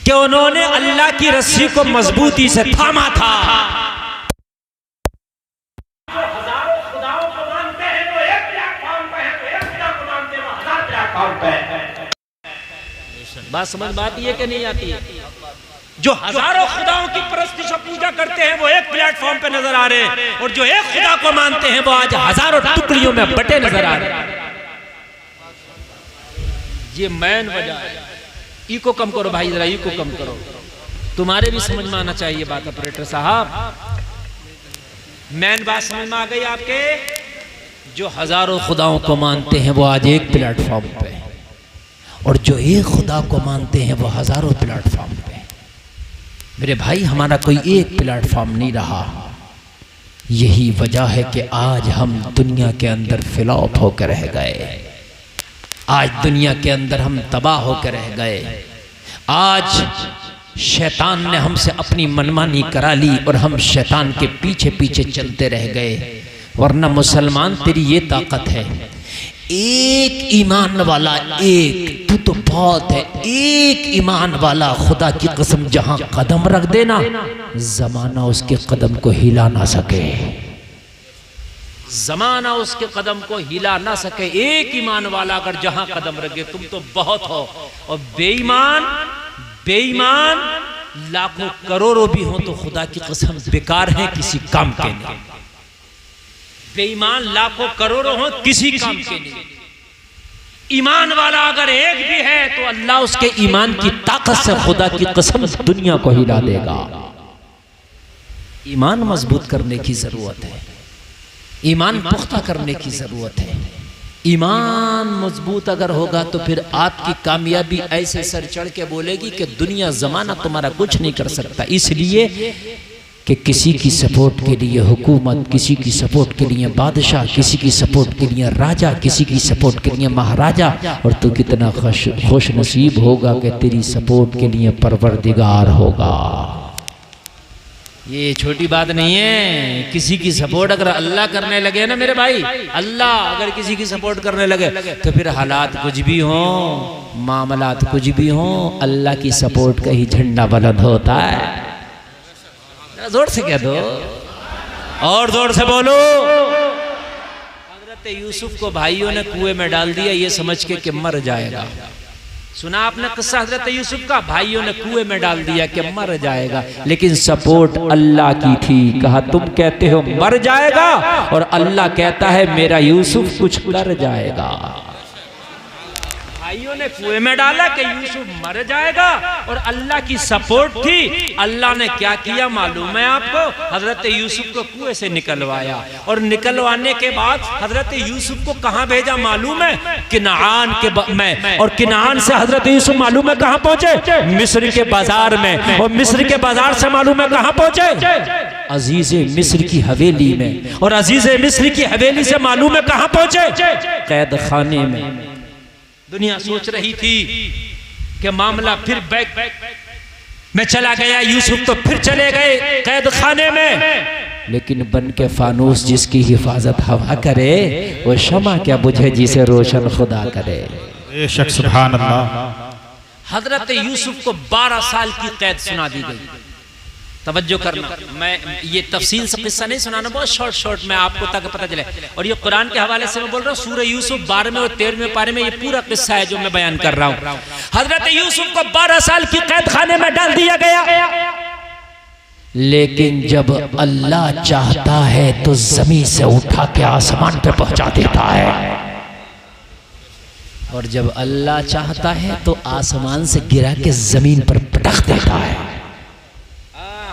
कि उन्होंने अल्लाह की रस्सी को मजबूती से थामा था। हजारों खुदाओं को मानते हैं तो एक प्लेटफॉर्म पे है, तो एक खुदा को मानते हैं वो 1000 प्लेटफॉर्म पे है। बात समझ में आती है कि नहीं आती है? जो हजारों खुदाओं की परस्तिश और पूजा करते हैं वो एक प्लेटफॉर्म पे नजर आ रहे हैं, और जो एक खुदा को मानते हैं वो आज हजारों टुकड़ियों में बटे नजर आ रहे हैं। ये मैन वजह है। इको कम करो भाई, जरा इको कम करो, तुम्हारे भी समझ में आना चाहिए बात। ऑपरेटर साहब, मैन बात समझ में आ गई आपके? जो हजारों खुदाओं को मानते हैं वो आज एक प्लेटफॉर्म पे, और जो एक खुदा को मानते हैं वो हजारों प्लेटफॉर्म पे। मेरे भाई, हमारा कोई एक प्लेटफॉर्म नहीं रहा। यही वजह है कि आज हम दुनिया के अंदर फ्लॉप होकर रह गए। आज दुनिया के अंदर हम तबाह होकर रह गए। आज शैतान ने हमसे अपनी मनमानी करा ली और हम शैतान के पीछे पीछे चलते रह गए। वरना मुसलमान, तेरी ये ताकत है, एक ईमान वाला, एक तू तो बहुत है, एक ईमान वाला खुदा की कसम जहां कदम रख देना, जमाना उसके कदम को हिला ना सके, जमाना उसके कदम को हिला ना सके। एक ईमान वाला अगर जहां कदम रखे, तुम तो बहुत हो। और बेईमान, बेईमान लाखों करोड़ों भी हो तो खुदा की कसम बेकार है, किसी काम के नहीं। बेईमान लाखों करोड़ों हो, किसी काम के नहीं। ईमान वाला अगर एक भी है तो अल्लाह उसके ईमान की ताकत से खुदा की कसम दुनिया को हिला देगा। ईमान मजबूत करने की जरूरत है, ईमान पुख्ता करने की जरूरत है। ईमान मजबूत अगर होगा तो फिर आपकी कामयाबी ऐसे सर चढ़ के बोलेगी कि दुनिया जमाना तुम्हारा कुछ नहीं कर सकता। इसलिए कि किसी की सपोर्ट के लिए हुकूमत, किसी की सपोर्ट के लिए बादशाह, किसी की सपोर्ट के लिए राजा, किसी की सपोर्ट के लिए महाराजा, और तू कितना खुश नसीब होगा कि तेरी सपोर्ट के लिए परवरदिगार होगा। ये छोटी बात नहीं है। किसी की सपोर्ट अगर अल्लाह करने लगे ना मेरे भाई, अल्लाह अगर किसी की सपोर्ट करने लगे तो फिर हालात कुछ भी हो, मामलात कुछ भी हो, अल्लाह की सपोर्ट का ही झंडा बुलंद होता है। जोर से कह दो, और जोर से बोलो। हजरत यूसुफ को भाइयों ने कुएं में डाल दिया ये समझ के कि मर जाएगा। सुना आपने किस्सा हजरत यूसुफ का? भाइयों ने कुएं में डाल दिया कि मर जाएगा, लेकिन सपोर्ट अल्लाह की थी। कहा तुम कहते हो मर जाएगा, और अल्लाह कहता है मेरा यूसुफ कुछ कर जाएगा। भाइयों ने कुएं में डाला कि यूसुफ मर जाएगा, और अल्लाह की सपोर्ट थी। अल्लाह ने क्या किया मालूम है आपको? हजरत यूसुफ को कुएं से निकलवाया, और निकलवाने के बाद हजरत यूसुफ को कहां भेजा मालूम है? किनान के में। और किनान से हजरत यूसुफ मालूम है कहां पहुंचे? मिस्र के बाजार में। और मिस्र के बाजार से मालूम है कहां पहुंचे? अजीज़े मिस्र की हवेली में। और अजीज़े मिस्र की हवेली से मालूम है कहां पहुंचे? कैद खाने में। दुनिया सोच रही थी कि मामला फिर बैक में चला गया, यूसुफ तो फिर चले गए कैद खाने में। लेकिन बन के फानूस जिसकी हिफाजत हवा करे, वो शमा क्या बुझे जिसे रोशन खुदा करे। बेशक सुभान अल्लाह। हजरत यूसुफ को 12 साल की कैद सुना दी गई। तवज्जो करना, मैं ये तफसील से किस्सा नहीं सुनाना, बहुत शॉर्ट में आपको ताकि पता चले। और ये कुरान के हवाले से मैं बोल रहा हूँ, सूरह यूसुफ 12वें और 13वें पारे में ये पूरा किस्सा है जो मैं बयान कर रहा हूँ। हजरत यूसुफ को 12 साल की कैद खाने में डाल दिया गया, लेकिन जब अल्लाह चाहता है तो जमीन से उठा के आसमान पे पहुंचा देता है, और जब अल्लाह चाहता है तो आसमान से गिरा के जमीन पर पटक देता है।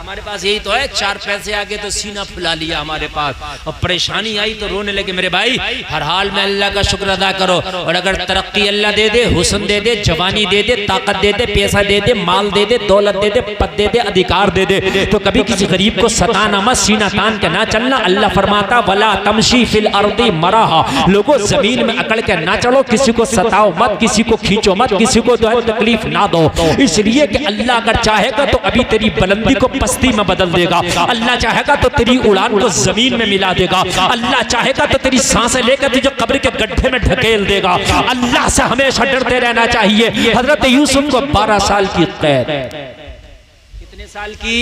हमारे पास यही तो है, 4 पैसे आगे तो सीना फुला लिया हमारे पास, और परेशानी आई तो रोने लगे। मेरे भाई, हर हाल में अल्लाह का शुक्र अदा करो। और अगर तरक्की अल्लाह दे दे, हुस्न दे दे, जवानी दे दे, ताकत दे दे, पैसा दे दे, माल दे दे, दौलत दे दे, पद दे दे, अधिकार दे दे, तो कभी किसी गरीब को सताना मत, सीना तान के ना चलना। अल्लाह फरमाता वला तमशी फिल अर्दी मराहा, लोगों जमीन में अकड़ के ना चलो, किसी को सताओ मत, किसी को खींचो मत, किसी को जो है तकलीफ ना दो। इसलिए कि अल्लाह अगर चाहेगा तो अभी तेरी बुलंदी को मस्ती में बदल देगा। अल्लाह चाहेगा तो तेरी उड़ान को जमीन में मिला देगा। अल्लाह चाहेगा तो तेरी सांसें लेकर तुझे कब्र के गड्ढे में ढकेल देगा। अल्लाह से हमेशा डरते रहना चाहिए। हजरत यूसुफ को 12 साल की कैद। कितने साल की?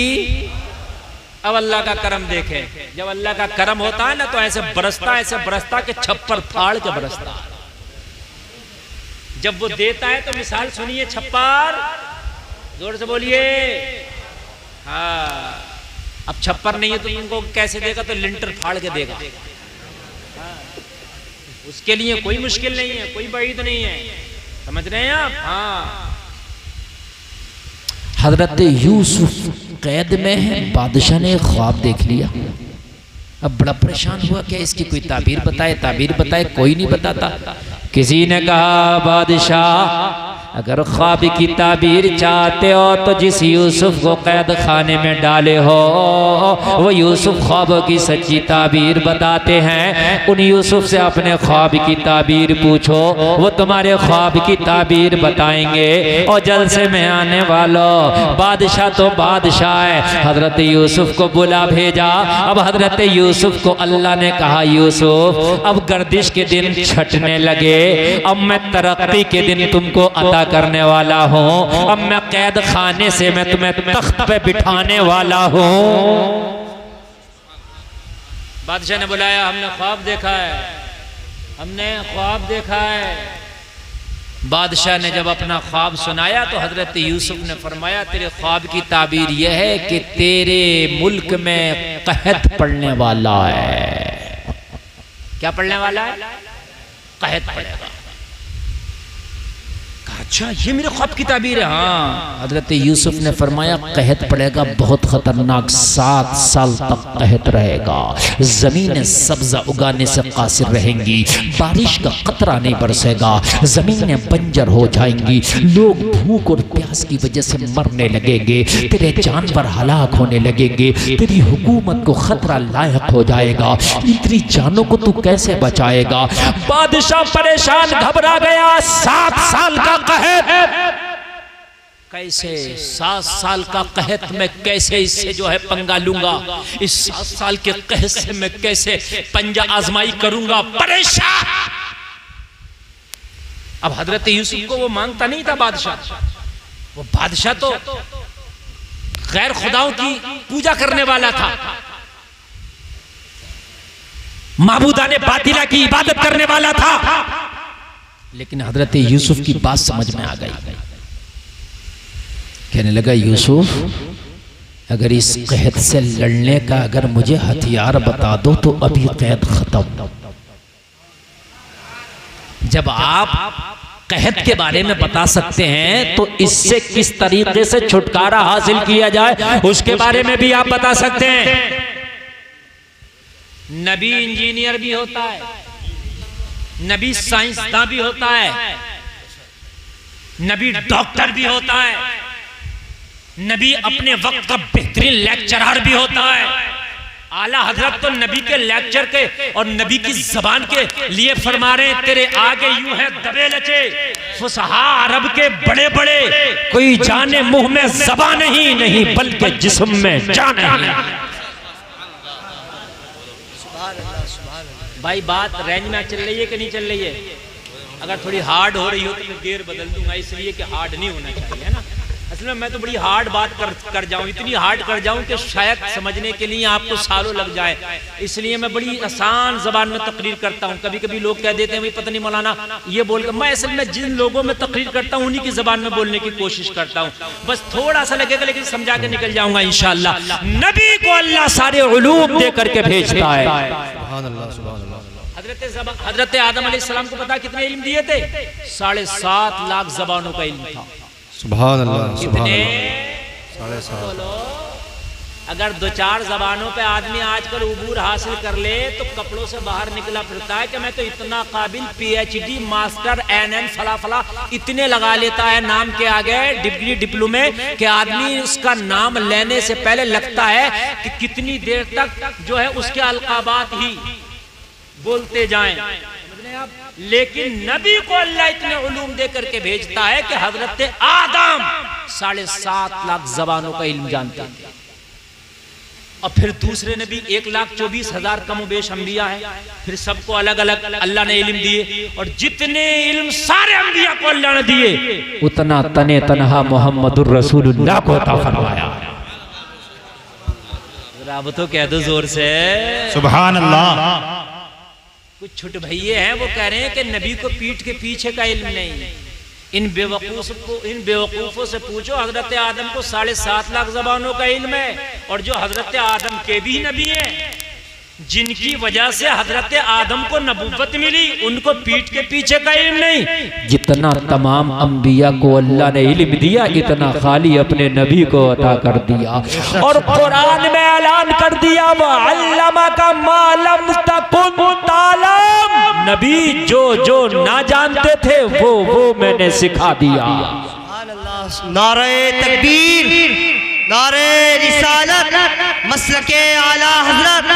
अब अल्लाह का करम देखे। जब अल्लाह का करम होता है ना तो ऐसे बरसता के छप्पर फाड़ के बरसता। जब वो देता है तो मिसाल सुनिए, छप्पर, जोर से बोलिए। हाँ, अब छप्पर नहीं है तो तुमको कैसे देगा? तो लिंटर फाड़ के देगा। हाँ, उसके लिए कोई मुश्किल नहीं है, कोई बईद नहीं है। समझ रहे हैं आप? हाँ। हजरत यूसुफ कैद में है, बादशाह ने ख्वाब देख लिया। अब बड़ा परेशान हुआ, क्या इसकी कोई ताबीर बताए, कोई नहीं बताता। किसी ने कहा, बादशाह अगर ख्वाब की ताबीर चाहते हो तो जिस यूसुफ को कैद खाने में डाले हो वो यूसुफ ख्वाबों की सच्ची ताबीर बताते हैं। उन यूसुफ से अपने ख्वाब की ताबीर पूछो, वो तुम्हारे ख्वाब की ताबीर बताएंगे। और जलसे में आने वालों, बादशाह तो बादशाह है। हजरत यूसुफ को बुला भेजा। अब हजरत यूसुफ को अल्लाह ने कहा, यूसुफ अब गर्दिश के दिन छटने लगे, अब मैं तरक्की के दिन तुमको अता करने वाला हूँ। अब मैं कैद खाने से मैं तुम्हें तख्त पे बिठाने वाला हूँ। बादशाह ने बुलाया, हमने ख्वाब देखा है। बादशाह ने जब अपना ख्वाब सुनाया तो हजरत यूसुफ ने फरमाया, तेरे ख्वाब की ताबीर यह है कि तेरे मुल्क में कहत पड़ने वाला है। क्या पड़ने वाला है? कहत पड़ेगा। अच्छा, ये मेरे ख्वाब की ताबीर है। हाँ, हजरत यूसुफ ने फरमाया, कहत पड़ेगा, बहुत खतरनाक, 7 साल तक कहत रहेगा। जमीनें सब्जा उगाने से कासिर रहेंगी, बारिश का कतरा नहीं बरसेगा, जमीनें बंजर हो जाएंगी, लोग भूख और प्यास की वजह से मरने लगेंगे, तेरे जानवर हलाक होने लगेंगे, तेरी हुकूमत को खतरा लायक हो जाएगा। इतनी जानों को तू कैसे बचाएगा? बादशाह परेशान, घबरा गया। 7 साल का कैसे 7 साल का कहत मैं कैसे इससे जो है पंगा लूंगा? इस 7 साल के कहत से मैं कैसे पंजा आजमाई करूंगा? परेशान। अब हजरत यूसुफ को वो मांगता नहीं था बादशाह। वो बादशाह तो गैर खुदाओं की पूजा करने वाला था, माबूदाने बातिला की इबादत करने वाला था। लेकिन हजरत यूसुफ की बात समझ में आ गई। कहने लगा, यूसुफ अगर इस कहत से लड़ने का अगर मुझे हथियार बता दो तो अभी कैद खत्म। जब आप कहत के बारे में बता सकते हैं तो इससे किस तरीके से छुटकारा हासिल किया जाए उसके बारे में भी आप बता सकते हैं। नबी इंजीनियर भी होता है, नबी साइंसदान भी होता है, नबी डॉक्टर भी होता है, नबी अपने वक्त का बेहतरीन लेक्चरर भी होता है। आला हजरत तो नबी के लेक्चर के और नबी की जबान के लिए फरमा रहे, तेरे आगे यूं है दबे लचे फुसहा अरब के बड़े बड़े, कोई जाने मुंह में ज़बान नहीं बल्कि जिस्म में जान है। भाई बात रेंज में चल रही है कि नहीं चल रही है? अगर थोड़ी हार्ड हो रही हो तो मैं गेयर बदल दूंगा, इसलिए कि हार्ड नहीं होना चाहिए, है ना। असल में मैं तो बड़ी हार्ड बात कर जाऊं, इतनी हार्ड कर जाऊं कि शायद समझने के लिए आपको सालों लग जाए, इसलिए मैं बड़ी आसान जबान में तकरीर करता हूं। कभी कभी लोग कह देते हैं भाई पता नहीं मौलाना ये बोल कर, मैं असल में जिन लोगों में तकरीर करता हूं उन्हीं की जबान में बोलने की कोशिश करता हूं। बस थोड़ा सा लगेगा लेकिन समझा के निकल जाऊंगा इंशाअल्लाह। नबी को अल्लाह सारे उलूम दे करके भेजता है। हजरत आदम अलैहिस्सलाम को पता कितने इल्म दिए थे? 7.5 लाख जबानों का इल्म था। सुभान अल्लाह। कितने? 7.5। अगर 2-4 जबानों पे आदमी आजकल उबूर हासिल कर ले तो कपड़ों से बाहर निकला फिरता है कि मैं तो इतना काबिल PhD मास्टर NN फला फला इतने लगा लेता है नाम के आगे डिग्री डिप्लोमे कि आदमी उसका नाम लेने से पहले लगता है कि कितनी देर तक जो है उसके अलकाबात ही बोलते जाएं। लेकिन नबी को अल्लाह इतने उलूम दे करके भेजता है कि हजरत आदम 7.5 लाख जबानों का इल्म जानते थे। और फिर दूसरे नबी 1,24,000 कमोबेश अंबिया है, फिर सबको अलग अलग अल्लाह ने इल्म दिए, और जितने इल्म सारे अंबिया को अल्लाह ने दिए उतना तने तनहा मोहम्मदुर रसूलुल्लाह को अता फरमाया। अब तो कह दो जोर से सुभान अल्लाह। कुछ छोटे भैये हैं वो कह रहे हैं कि नबी को पीठ के पीछे का इल्म नहीं। इन बेवकूफों से पूछो, हजरत आदम को 7.5 लाख जबानों का इल्म है, और जो हजरत आदम के भी नबी हैं, जिनकी वजह से हजरत आदम को नबूवत मिली, उनको पीठ के पीछे का इल्म नहीं। जितना तमाम अंबिया को अल्लाह ने इल्म दिया, इतना खाली अपने नबी को अता कर दिया। और कुरान में ऐलान कर दिया, वअल्लमका मा लम तकुन तालम, नबी जो जो ना जानते थे वो मैंने सिखा दिया। नारे तकबीर, नारे रिसालत, मसलके आला हज़रत,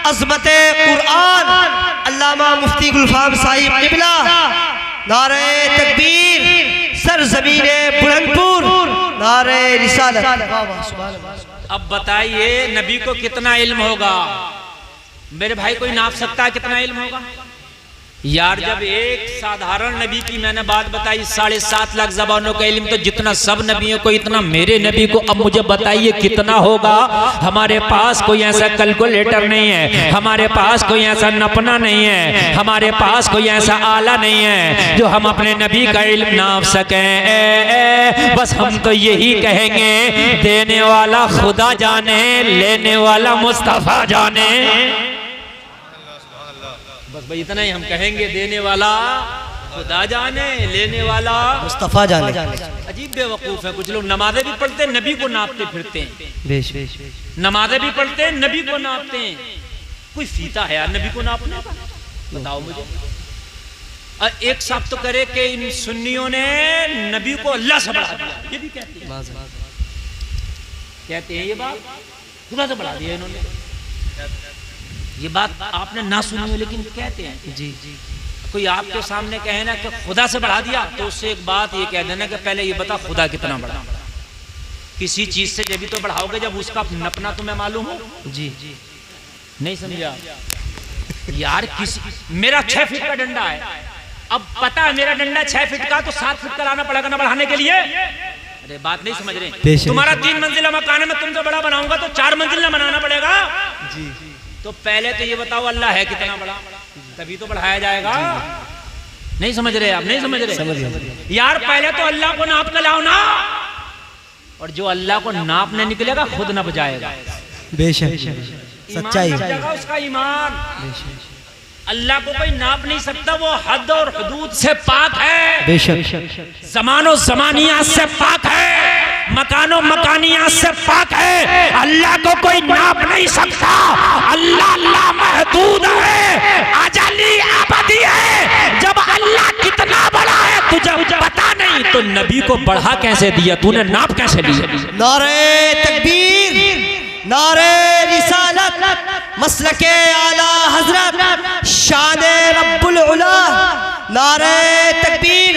अज़मते कुरान, अल्लामा मुफ्ती गुलफाम साहिब क़िबला, नारे तकबीर, सरज़मीने बुलंदपुर, नारे रिसालत। अब बताइए नबी को कितना इल्म होगा? मेरे भाई कोई नाप सकता है कितना इल्म होगा? यार जब एक साधारण नबी की मैंने बात बताई 7.5 लाख ज़बानों का इल्म, तो जितना सब नबियों को इतना मेरे नबी को अब मुझे बताइए कितना होगा? हमारे पास कोई ऐसा कैलकुलेटर नहीं है, हमारे पास कोई ऐसा नपना नहीं है, हमारे पास कोई ऐसा आला नहीं है जो हम अपने नबी का इल्म नाप सकें। बस हम तो यही कहेंगे, देने वाला खुदा जाने, लेने वाला मुस्तफ़ा जाने। बस भाई इतना ही हम कहेंगे, देने वाला खुदा जाने, लेने वाला मुस्तफ़ा जाने। अजीब बेवकूफ है कुछ लोग, नमाजें भी पढ़ते हैं, नबी को नापते फिरते हैं। नमाजें भी पढ़ते हैं, नबी को नापते हैं। कोई फीता है यार नबी को नापने का? बताओ मुझे। और एक साहब तो करे कि इन सुन्नियों ने नबी को अल्लाह से बढ़ा दिया, ये भी कहते हैं ये बात खुदा से बढ़ा दिया इन्होंने। ये बात आपने ना सुनी हो लेकिन कहते हैं। जी जी। कोई आपके सामने कहे ना कि खुदा से बढ़ा दिया, तो उससे एक बात ये कह देना कि पहले ये बता खुदा कितना बड़ा। किसी चीज से जब भी तो बढ़ाओगे जब उसका नपना तुम्हें मालूम हो। जी जी। नहीं समझा यार? मेरा 6 फीट का डंडा है, अब पता है मेरा डंडा 6 फीट का, तो 7 फीट का लाना पड़ेगा ना बढ़ाने के लिए। अरे बात नहीं समझ रहे? तुम्हारा 3 मंजिला मकान है, मैं तुमसे बड़ा बनाऊंगा तो 4 मंजिला बनाना पड़ेगा। जी। तो पहले तो ये बताओ अल्लाह है कितना बड़ा, तभी तो बढ़ाया जाएगा। नहीं समझ रहे आप? नहीं समझ रहे यार? पहले तो अल्लाह को नाप कर लाओ ना, और जो अल्लाह को नापने निकलेगा खुद नप जाएगा। बेशक सच्चाई उसका ईमान। अल्लाह को कोई नाप नहीं सकता, वो हद और हुदूद से पाक है। बेशक ज़मानो ज़मानियात से पाक है, मकानो मकानियात से पाक है। अल्लाह को कोई नाप नहीं सकता। अल्लाह लामहदूद है, अजली अबदी है। जब अल्लाह कितना बड़ा है तुझे पता नहीं, तो नबी को बढ़ा कैसे दिया तूने, नाप कैसे लिया? नारे तकबीर, नारे रिसालत, मसलके आला हज़रत, शाने रब्बुल उला, नारे तकबीर,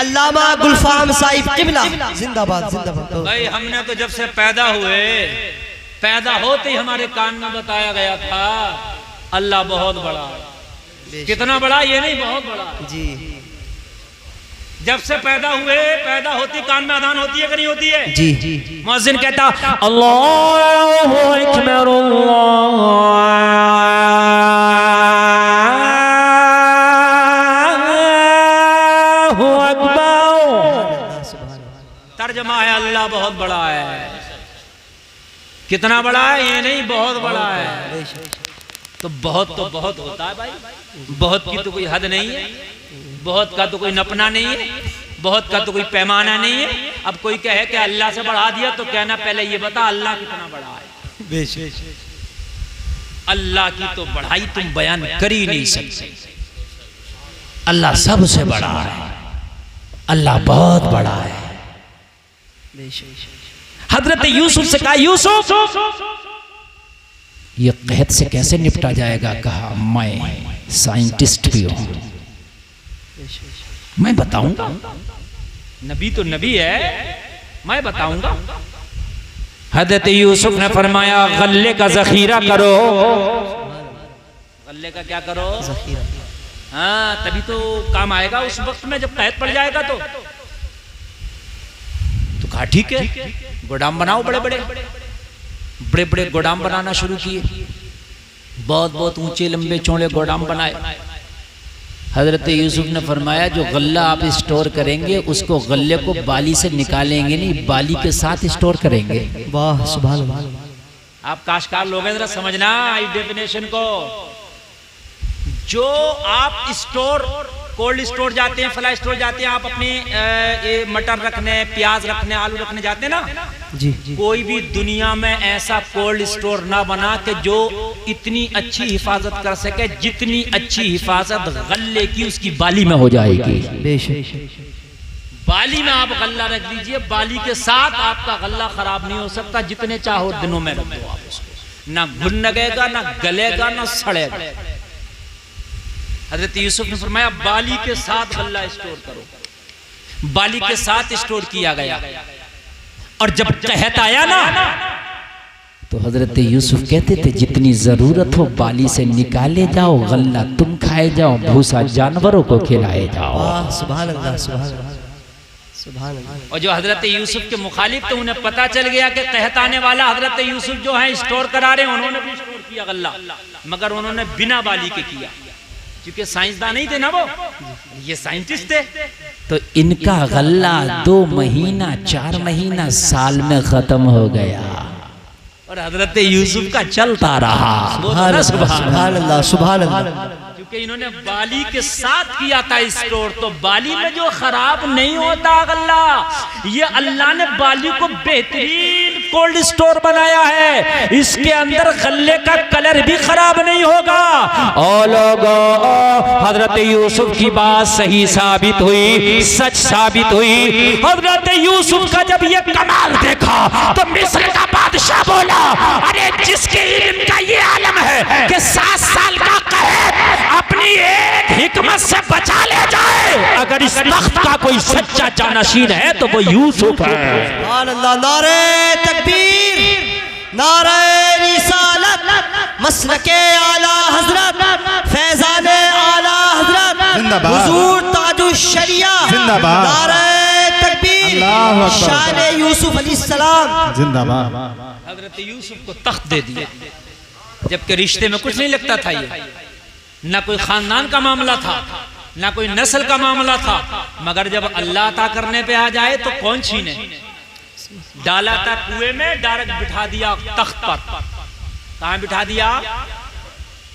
अल्लामा गुलफाम साहिब क़िबला जिंदाबाद जिंदाबाद। भाई हमने तो जब से पैदा हुए, पैदा होते ही हमारे कान में बताया गया था अल्लाह बहुत बड़ा है। कितना बड़ा ये नहीं, बहुत बड़ा। जी। जब से पैदा हुए, पैदा होती कान में अजान होती है कि नहीं होती है? जी जी। मुअज्जिन कहता अल्लाहु अकबर, अल्लाहु अकबर। तर्जुमा है अल्लाह बहुत बड़ा है। कितना बड़ा है ये नहीं, बहुत बड़ा है। तो बहुत होता है भाई, बहुत की तो कोई हद नहीं है, बहुत का तो कोई नपना नहीं है, बहुत का तो कोई पैमाना नहीं है। अब कोई कहे कि अल्लाह से बढ़ा दिया, तो कहना पहले ये बता अल्लाह कितना बड़ा है। अल्लाह की तो बढ़ाई तुम बयान कर ही नहीं सकते। अल्लाह सबसे बड़ा है, अल्लाह बहुत बड़ा है। हजरत यूसुफ से कहा यूसुफ ये कहत से कैसे निपटा जाएगा? कहा मैं साइंटिस्ट भी हूं, मैं बताऊंगा। नबी तो नबी है, मैं बताऊंगा। हजरत यूसुफ ने फरमाया गल्ले का जखीरा करो। गल्ले का क्या करो? जखीरा। हाँ, तभी तो काम आएगा उस वक्त में जब कैद पड़ जाएगा। तो कहा ठीक है, गोदाम बनाओ, बड़े बड़े गोदाम बनाना शुरू किए। बहुत बहुत ऊंचे लंबे चौड़े गोदाम बनाए। हजरत यूसुफ ने फरमाया जो गल्ला आप स्टोर करेंगे उसको गल्ले को बाली से निकालेंगे नहीं, बाली के साथ स्टोर करेंगे। वाह सुभान अल्लाह। आप काश्तकार लोग हैं, जरा समझना इस डेफिनेशन को। जो आप स्टोर, कोल्ड स्टोर जाते हैं, फ्लाई स्टोर जाते हैं, आप अपने ये मटर रखने, प्याज रखने, आलू रखने जाते हैं ना जी। कोई भी दुनिया में ऐसा कोल्ड स्टोर ना बना कि जो इतनी अच्छी हिफाजत कर सके जितनी अच्छी हिफाजत गल्ले की उसकी बाली में हो जाएगी। बेशक। बाली में आप गल्ला रख दीजिए, बाली के साथ आपका गल्ला खराब नहीं हो सकता। जितने चाहो दिनों में रख दो आप उसको, ना घुन लगेगा, ना गलेगा, ना सड़ेगा। हजरत यूसुफ ने फरमाया बाली के साथ गल्ला स्टोर करो। बाली के साथ स्टोर किया गया। और जब कहत आया ना तो हजरत यूसुफ कहते थे जितनी जरूरत हो बाली से निकाले जाओ, गल्ला तुम खाए जाओ, भूसा जानवरों को खिलाए जाओ। सुभान अल्लाह, सुभान अल्लाह, सुभान अल्लाह। और जो हजरत यूसुफ के मुखालिफ थे उन्हें पता चल गया कि कहत आने वाला हजरत यूसुफ जो है स्टोर करा रहे हैं, उन्होंने भी स्टोर किया गल्ला, मगर उन्होंने बिना बाली के किया, क्योंकि साइंसदान नहीं थे ना वो, ये साइंटिस्ट थे। तो इनका गल्ला 2 महीना 4 महीना साल में खत्म हो गया और हजरत यूसुफ का चलता रहा। सुभान अल्लाह, सुभान अल्लाह। क्योंकि इन्होंने बाली के साथ किया था स्टोर, तो बाली में जो खराब नहीं होता गल्ला, ये अल्लाह ने बाली को बेहतरीन कोल्ड स्टोर बनाया है। इसके अंदर गल्ले का कलर भी खराब नहीं होगा। और लोगों, हजरत यूसुफ की बात सही साबित हुई, सच साबित हुई। हजरत यूसुफ का जब ये कमाल देखा तो मिस्र का बादशाह बोला, अरे जिसके इल्म का ये आलम है कि 7 साल का कैद अपनी एक हिकमत से बचा ले जाए, अगर इस तख्त का कोई सच्चा जानशीन है तो वो यूसुफ है। सुभान अल्लाह। नारे तकबीर, नारे रिसालत, मसलके आला हजरत, फैजाने आला हजरत, जिंदाबाद। हुजूर ताजुश शरिया जिंदाबाद। नारे तकबीर, अल्लाहु अकबर। शान यूसुफ अलैहिस्सलाम जिंदाबाद। हजरत यूसुफ को तख्त दे दिया, जबकि रिश्ते में कुछ नहीं लगता था। ये ना कोई खानदान का मामला था, ना कोई नस्ल का मामला था, मगर जब अल्लाह अता करने पे आ जाए तो कौन छीने। डाला था कुएं में, डायरेक्ट बिठा दिया तख्त पर। कहां बिठा दिया?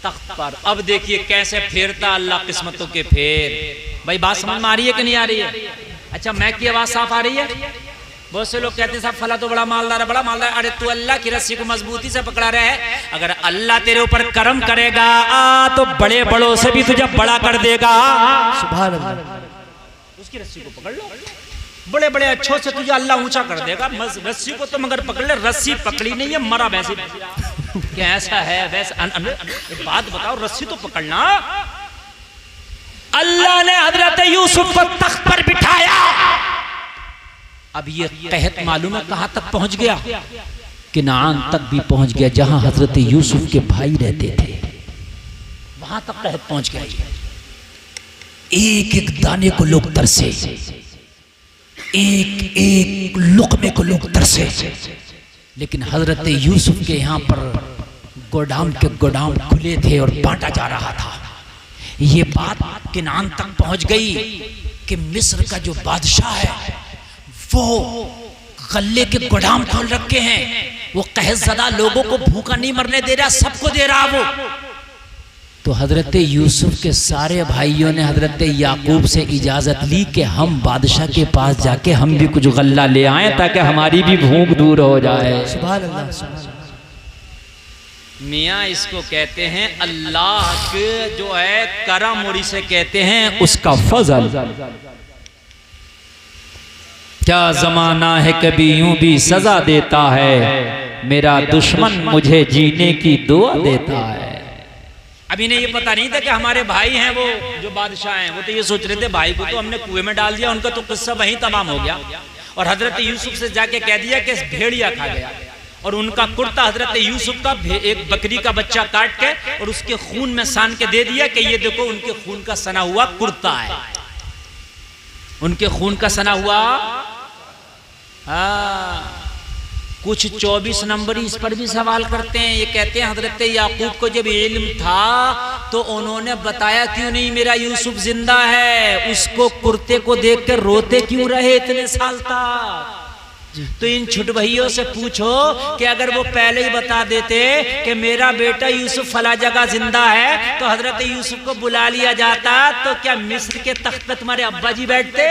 तख्त पर। अब देखिए कैसे फेरता अल्लाह किस्मतों के फेर। भाई बात समझ में आ रही है कि नहीं आ रही है? अच्छा, मैं की आवाज साफ आ रही है? बहुत से लोग कहते हैं साहब फला तो बड़ा मालदार है, बड़ा मालदार। अरे तू अल्लाह की रस्सी को मजबूती से पकड़ा रहे है, अगर अल्लाह तेरे ऊपर करम करेगा तो बड़े बड़ों से भी तुझे बड़ा कर देगा। सुभान अल्लाह। उसकी रस्सी को पकड़ लो, बड़े बड़े अच्छों से तुझे अल्लाह ऊंचा कर देगा। रस्सी को तो मगर पकड़ ले, रस्सी पकड़ी नहीं है, मरा वैसे। क्या ऐसा है वैसा? बात बताओ, रस्सी तो पकड़ना। अल्लाह ने हजरत यूसुफ को तख्त पर बिठाया। अब ये कहत मालूम है कहां तक पहुंच गया? किनान तक भी पहुंच गया, जहां हजरत यूसुफ के भाई रहते थे, वहां तक कहत पहुंच गया। एक एक दाने को लोग तरसे, एक एक लुकमे को लोग तरसे, लेकिन हजरत यूसुफ के यहाँ पर गोदाम के गोदाम खुले थे और बांटा जा रहा था। ये बात किनान तक पहुंच गई कि मिस्र का जो बादशाह है वो गल्ले के गोदाम खोल रखे हैं, वो कहज़दा लोगों को भूखा नहीं मरने दे रहा, सबको दे रहा वो। तो हजरत यूसुफ के सारे भाइयों ने हजरत याकूब से इजाजत ली कि हम बादशाह के पास जाके हम भी कुछ गल्ला ले आए ताकि हमारी भी भूख दूर हो जाए। सुभान अल्लाह, सुभान अल्लाह। मियाँ इसको कहते हैं अल्लाह के जो है करम, और इसे कहते हैं उसका फजल। क्या जमाना है कभी यूं भी सजा देता है, मेरा दुश्मन मुझे जीने की दुआ देता है। अभी इन्हें ये पता नहीं था कि हमारे भाई हैं वो जो बादशाह हैं, वो तो ये सोच रहे थे भाई को तो हमने कुएं में डाल दिया, उनका तो किस्सा वहीं तमाम हो गया। और हजरत यूसुफ से जाके कह दिया कि भेड़िया खा गया। और उनका कुर्ता हजरत यूसुफ का एक बकरी का बच्चा काट के और उसके खून में सान के दे दिया कि ये देखो उनके खून का सना हुआ कुर्ता है, उनके खून का सना हुआ। कुछ 24 नंबर इस पर भी सवाल करते हैं। ये कहते हैं हजरत याकूब को जब इल्म था तो उन्होंने बताया क्यों नहीं मेरा यूसुफ जिंदा है, उसको कुर्ते को देखकर रोते क्यों रहे इतने साल तक। तो इन छुट भैयों से पूछो कि अगर वो पहले ही बता देते कि मेरा बेटा यूसुफ फला जगह जिंदा है तो हजरत यूसुफ को बुला लिया जाता, तो क्या मिस्र के तख्त पे तुम्हारे अब्बा जी बैठते?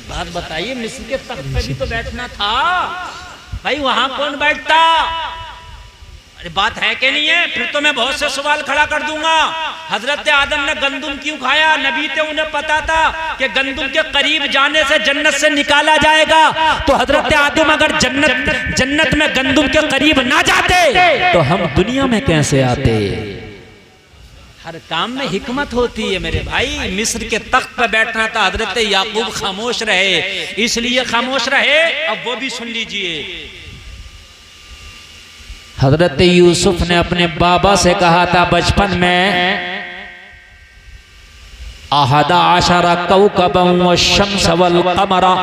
बात बताइए, मिस्र के तख्त पे भी तो बैठना था भाई, वहां कौन बैठता? अरे बात है कि नहीं है? फिर तो मैं बहुत से सवाल खड़ा कर दूंगा। हजरत आदम ने गंदुम क्यों खाया? नबी थे, उन्हें पता था कि गंदुम के करीब जाने से जन्नत से निकाला जाएगा। तो हजरत आदम अगर जन्नत में गंदुम के करीब ना जाते तो हम दुनिया में कैसे आते? हर काम में हिकमत होती है मेरे भाई। मिस्र के तख्त पर बैठना था, हजरत याकूब खामोश रहे, इसलिए खामोश रहे। अब वो भी सुन लीजिए। हजरत यूसुफ ने अपने बाबा से कहा था बचपन में, अहदा आशरा कौकबम व शम्स वल कमरा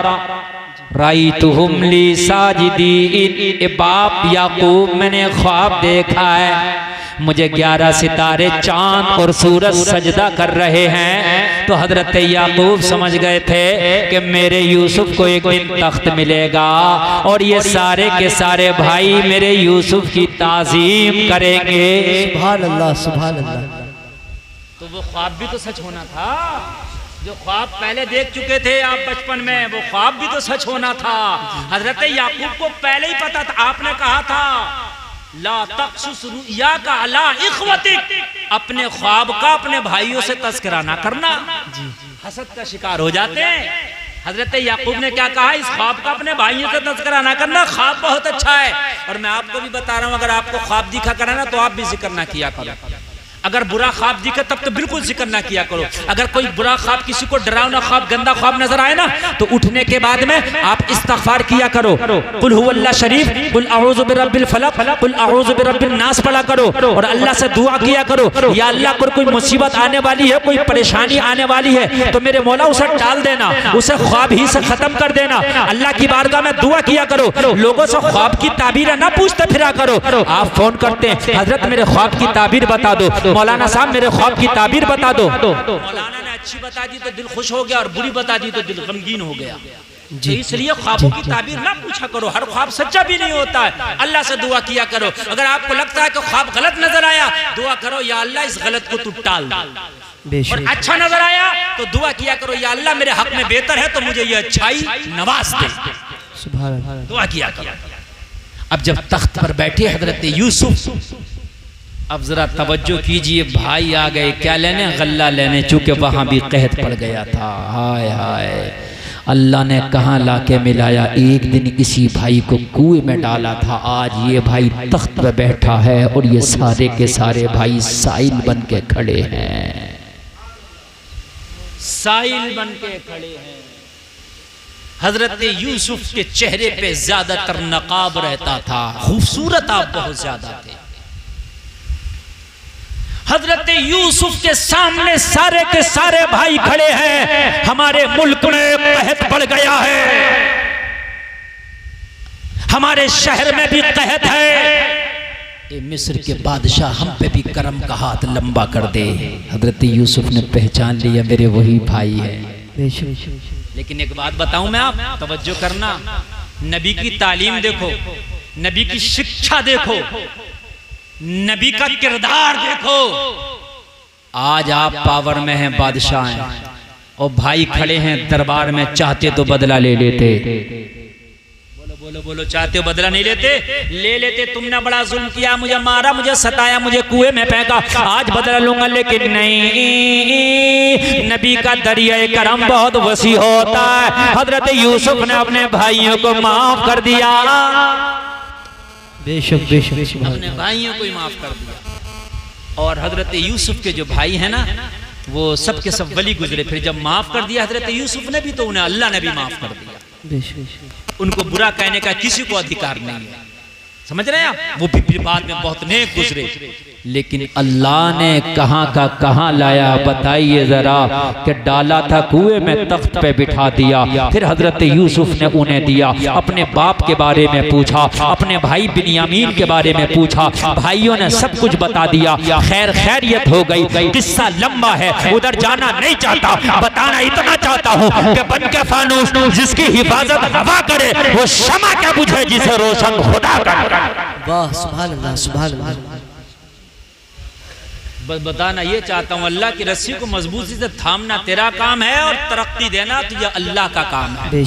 राइतुहुम ली साजिदीन। बाप याकूब, मैंने ख्वाब देखा है, मुझे 11 सितारे चांद और सूरज सजदा कर रहे हैं। तो हजरत याकूब समझ गए थे कि मेरे यूसुफ को एक दिन तख्त मिलेगा और ये सारे के सारे भाई मेरे यूसुफ की ताजीम करेंगे। सुभान अल्लाह, सुभान अल्लाह। तो वो ख्वाब भी तो सच होना था, जो ख्वाब पहले देख चुके थे आप बचपन में, वो ख्वाब भी तो सच होना था। हजरत याकूब को पहले ही पता था। आपने कहा था ला तक़सुस रुया का अला इख्वतिक, अपने ख्वाब का अपने भाइयों से तज़किरा ना करना, हसद का शिकार हो जाते हैं। हजरत याकूब ने क्या कहा? इस ख्वाब का अपने भाइयों से तज़किरा ना करना, ख्वाब बहुत अच्छा है। और मैं आपको भी बता रहा हूं, अगर आपको ख्वाब दिखा करना तो आप भी जिक्र ना किया करो। अगर बुरा ख्वाब दिखे तब तो बिल्कुल जिक्र ना किया करो। अगर कोई बुरा ख्वाब, किसी को डरावना ख्वाब, गंदा ख्वाब नजर आए ना तो उठने के बाद में आप इस्तिग़फ़ार किया करो। कुल हुवल्लाह शरीफ, कुल अऊज़ु बिरब्बिल फलक, कुल अऊज़ु बिरब्बिन नास पढ़ा करो और अल्लाह से दुआ किया करो, या अल्लाह को कोई मुसीबत आने वाली है, कोई परेशानी आने वाली है तो मेरे मौला उसे टाल देना, उसे ख्वाब ही से खत्म कर देना। अल्लाह की बारगाह में दुआ किया करो। लोगों से ख्वाब की ताबीर ना पूछते फिरा करो। आप फोन करते हैं, हजरत मेरे ख्वाब की ताबीर बता दो, मौलाना साहब मेरे ख्वाब की ताबीर बता दो। मौलाना ने अच्छी बता दी तो दिल खुश हो गया और बुरी बता दी तो दिल गमगीन हो गया। तो इसलिए ख्वाबों की ताबीर ना पूछा करो, हर ख्वाब सच्चा भी नहीं होता है। अल्लाह से दुआ किया करो। अगर आपको लगता है कि ख्वाब गलत नजर आया, दुआ करो या अल्लाह इस गलत को तू टाल दे। और अच्छा नजर आया तो दुआ किया करो, या अल्लाह मेरे हक में बेहतर है तो मुझे ये अच्छाई नवाज दे। सुभान अल्लाह, दुआ किया करो। अब जब तख्त पर बैठे हजरत यूसुफ, अब जरा तवज्जो कीजिए, भाई आ गए क्या लेने? गल्ला लेने, चूंकि वहां भी कहत पड़ गया था। हाय हाय, अल्लाह ने कहाँ लाके मिलाया। एक दिन किसी भाई को कुएं में डाला था, आज ये भाई तख्त पे बैठा है और ये सारे के सारे भाई साइल बन के खड़े हैं, साइल बन के खड़े हैं। हजरत यूसुफ के चेहरे पे ज्यादातर नकाब रहता था, खूबसूरत आप बहुत ज्यादा थे। हजरत यूसुफ के सामने सारे के सारे भाई खड़े हैं। हमारे मुल्क में कहत पड़ गया है, हमारे शहर में भी कहत है, ये मिस्र के बादशाह हम पे भी करम का हाथ लंबा कर दे। हजरत यूसुफ ने पहचान लिया मेरे वही भाई है। लेकिन एक बात बताऊं मैं, आप तवज्जो करना, नबी की तालीम देखो, नबी की शिक्षा देखो, नबी का किरदार देखो। आज आप पावर में हैं, बादशाह हैं और भाई खड़े हैं दरबार में, चाहते तो बदला ले लेते। बोलो बोलो बोलो, चाहते हो बदला नहीं लेते? ले लेते। तुमने बड़ा जुल्म किया, मुझे मारा, मुझे सताया, मुझे कुएं में फेंका, आज बदला लूंगा। लेकिन नहीं, नबी का दरिया करम बहुत वसी होता है। हजरत यूसुफ ने अपने भाइयों को माफ कर दिया, बेशक बेशक, अपने भाइयों को ही माफ कर दिया। और हजरत यूसुफ के जो भाई हैं ना, वो सब के सब वली गुजरे। फिर जब माफ कर दिया हजरत यूसुफ ने भी, तो उन्हें अल्लाह ने भी माफ कर दिया। उनको बुरा कहने का किसी को अधिकार नहीं है, समझ रहे हैं आप। वो भी बाद में बहुत नेक गुजरे, लेकिन अल्लाह ने कहां का कहां लाया बताइए जरा। कि डाला था कुएं में, तख्त पे बिठा दिया, फिर हजरत यूसुफ ने उन्हें दिया। अपने बाप के बारे में पूछा, अपने भाई बिन्यामीन के बारे में पूछा, भाइयों ने सब कुछ बता दिया। खैर खैरियत हो गई। किस्सा लंबा है, उधर जाना नहीं चाहता, बताना इतना चाहता हूँ कि बन के फानूस जिसकी हिफाजत हवा करे वो शमा क्या बुझे जिसे रोशन खुदा करे। वाह सुभान अल्लाह, सुभान अल्लाह। बस बताना ये चाहता हूँ, अल्लाह की रस्सी को मजबूती से थामना तेरा काम है और तरक्की देना तो ये अल्लाह का काम है।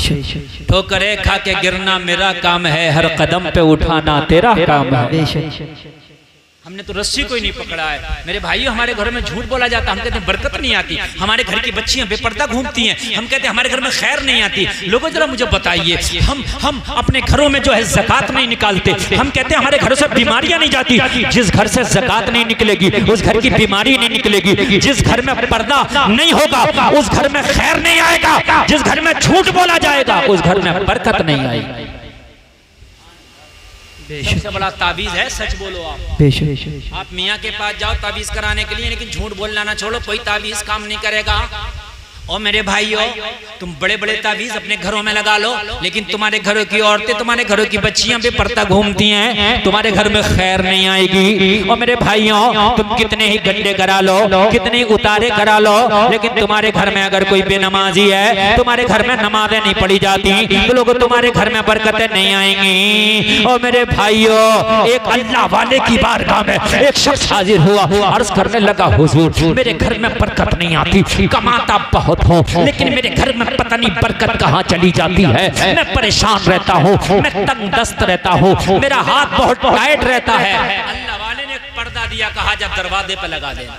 ठोकरे खा के गिरना मेरा काम है, हर कदम पे उठाना तेरा काम है। हमने तो रस्सी को ही नहीं पकड़ा है। मेरे भाइयों, हमारे घर में झूठ बोला जाता है, हम कहते हैं बरकत नहीं आती। हमारे घर की बच्चियां बेपर्दा घूमती हैं, हम कहते हैं हमारे घर में खैर नहीं आती। लोगों जरा मुझे बताइए, हम अपने घरों में जो है ज़कात नहीं निकालते, हम कहते हैं हमारे घरों से बीमारियां नहीं जाती। जिस घर से ज़कात नहीं निकलेगी उस घर की बीमारी नहीं निकलेगी। जिस घर में पर्दा नहीं होगा उस घर में खैर नहीं आएगा। जिस घर में झूठ बोला जाएगा उस घर में बरकत नहीं आएगी। सबसे बड़ा ताबीज है सच बोलो। आप मियाँ के पास जाओ ताबीज कराने के लिए, लेकिन झूठ बोलना ना छोड़ो, कोई ताबीज काम नहीं करेगा। और मेरे भाइयों, तुम बड़े बड़े ताबीज अपने घरों में लगा लो, लेकिन तुम्हारे घरों की औरतें, तुम्हारे घरों की बच्चियां भी पर्दा घूमती हैं, तुम्हारे घर में खैर नहीं आएगी। और मेरे भाइयों, तुम कितने ही गड्ढे करा लो, कितने ही उतारे करा लो, लेकिन तुम्हारे घर में अगर कोई बेनमाजी है, तुम्हारे घर में नमाजें नहीं पढ़ी जाती, तो लोगों तुम्हारे घर में बरकतें नहीं आएंगी। और मेरे भाइयों, एक अल्लाह वाले की बारगाह में एक शख्स हाजिर हुआ, अर्ज करने लगा, हुजूर मेरे घर में बरकत नहीं आती, कमाता बहुत हूँ, लेकिन मेरे घर में पता नहीं बरकत कहाँ चली जाती है। मैं परेशान रहता हूँ, मैं तंग दस्त रहता हूँ, मेरा हाथ बहुत टाइट रहता है। अल्लाह वाले ने एक पर्दा दिया, कहा जब दरवाजे पे लगा देना।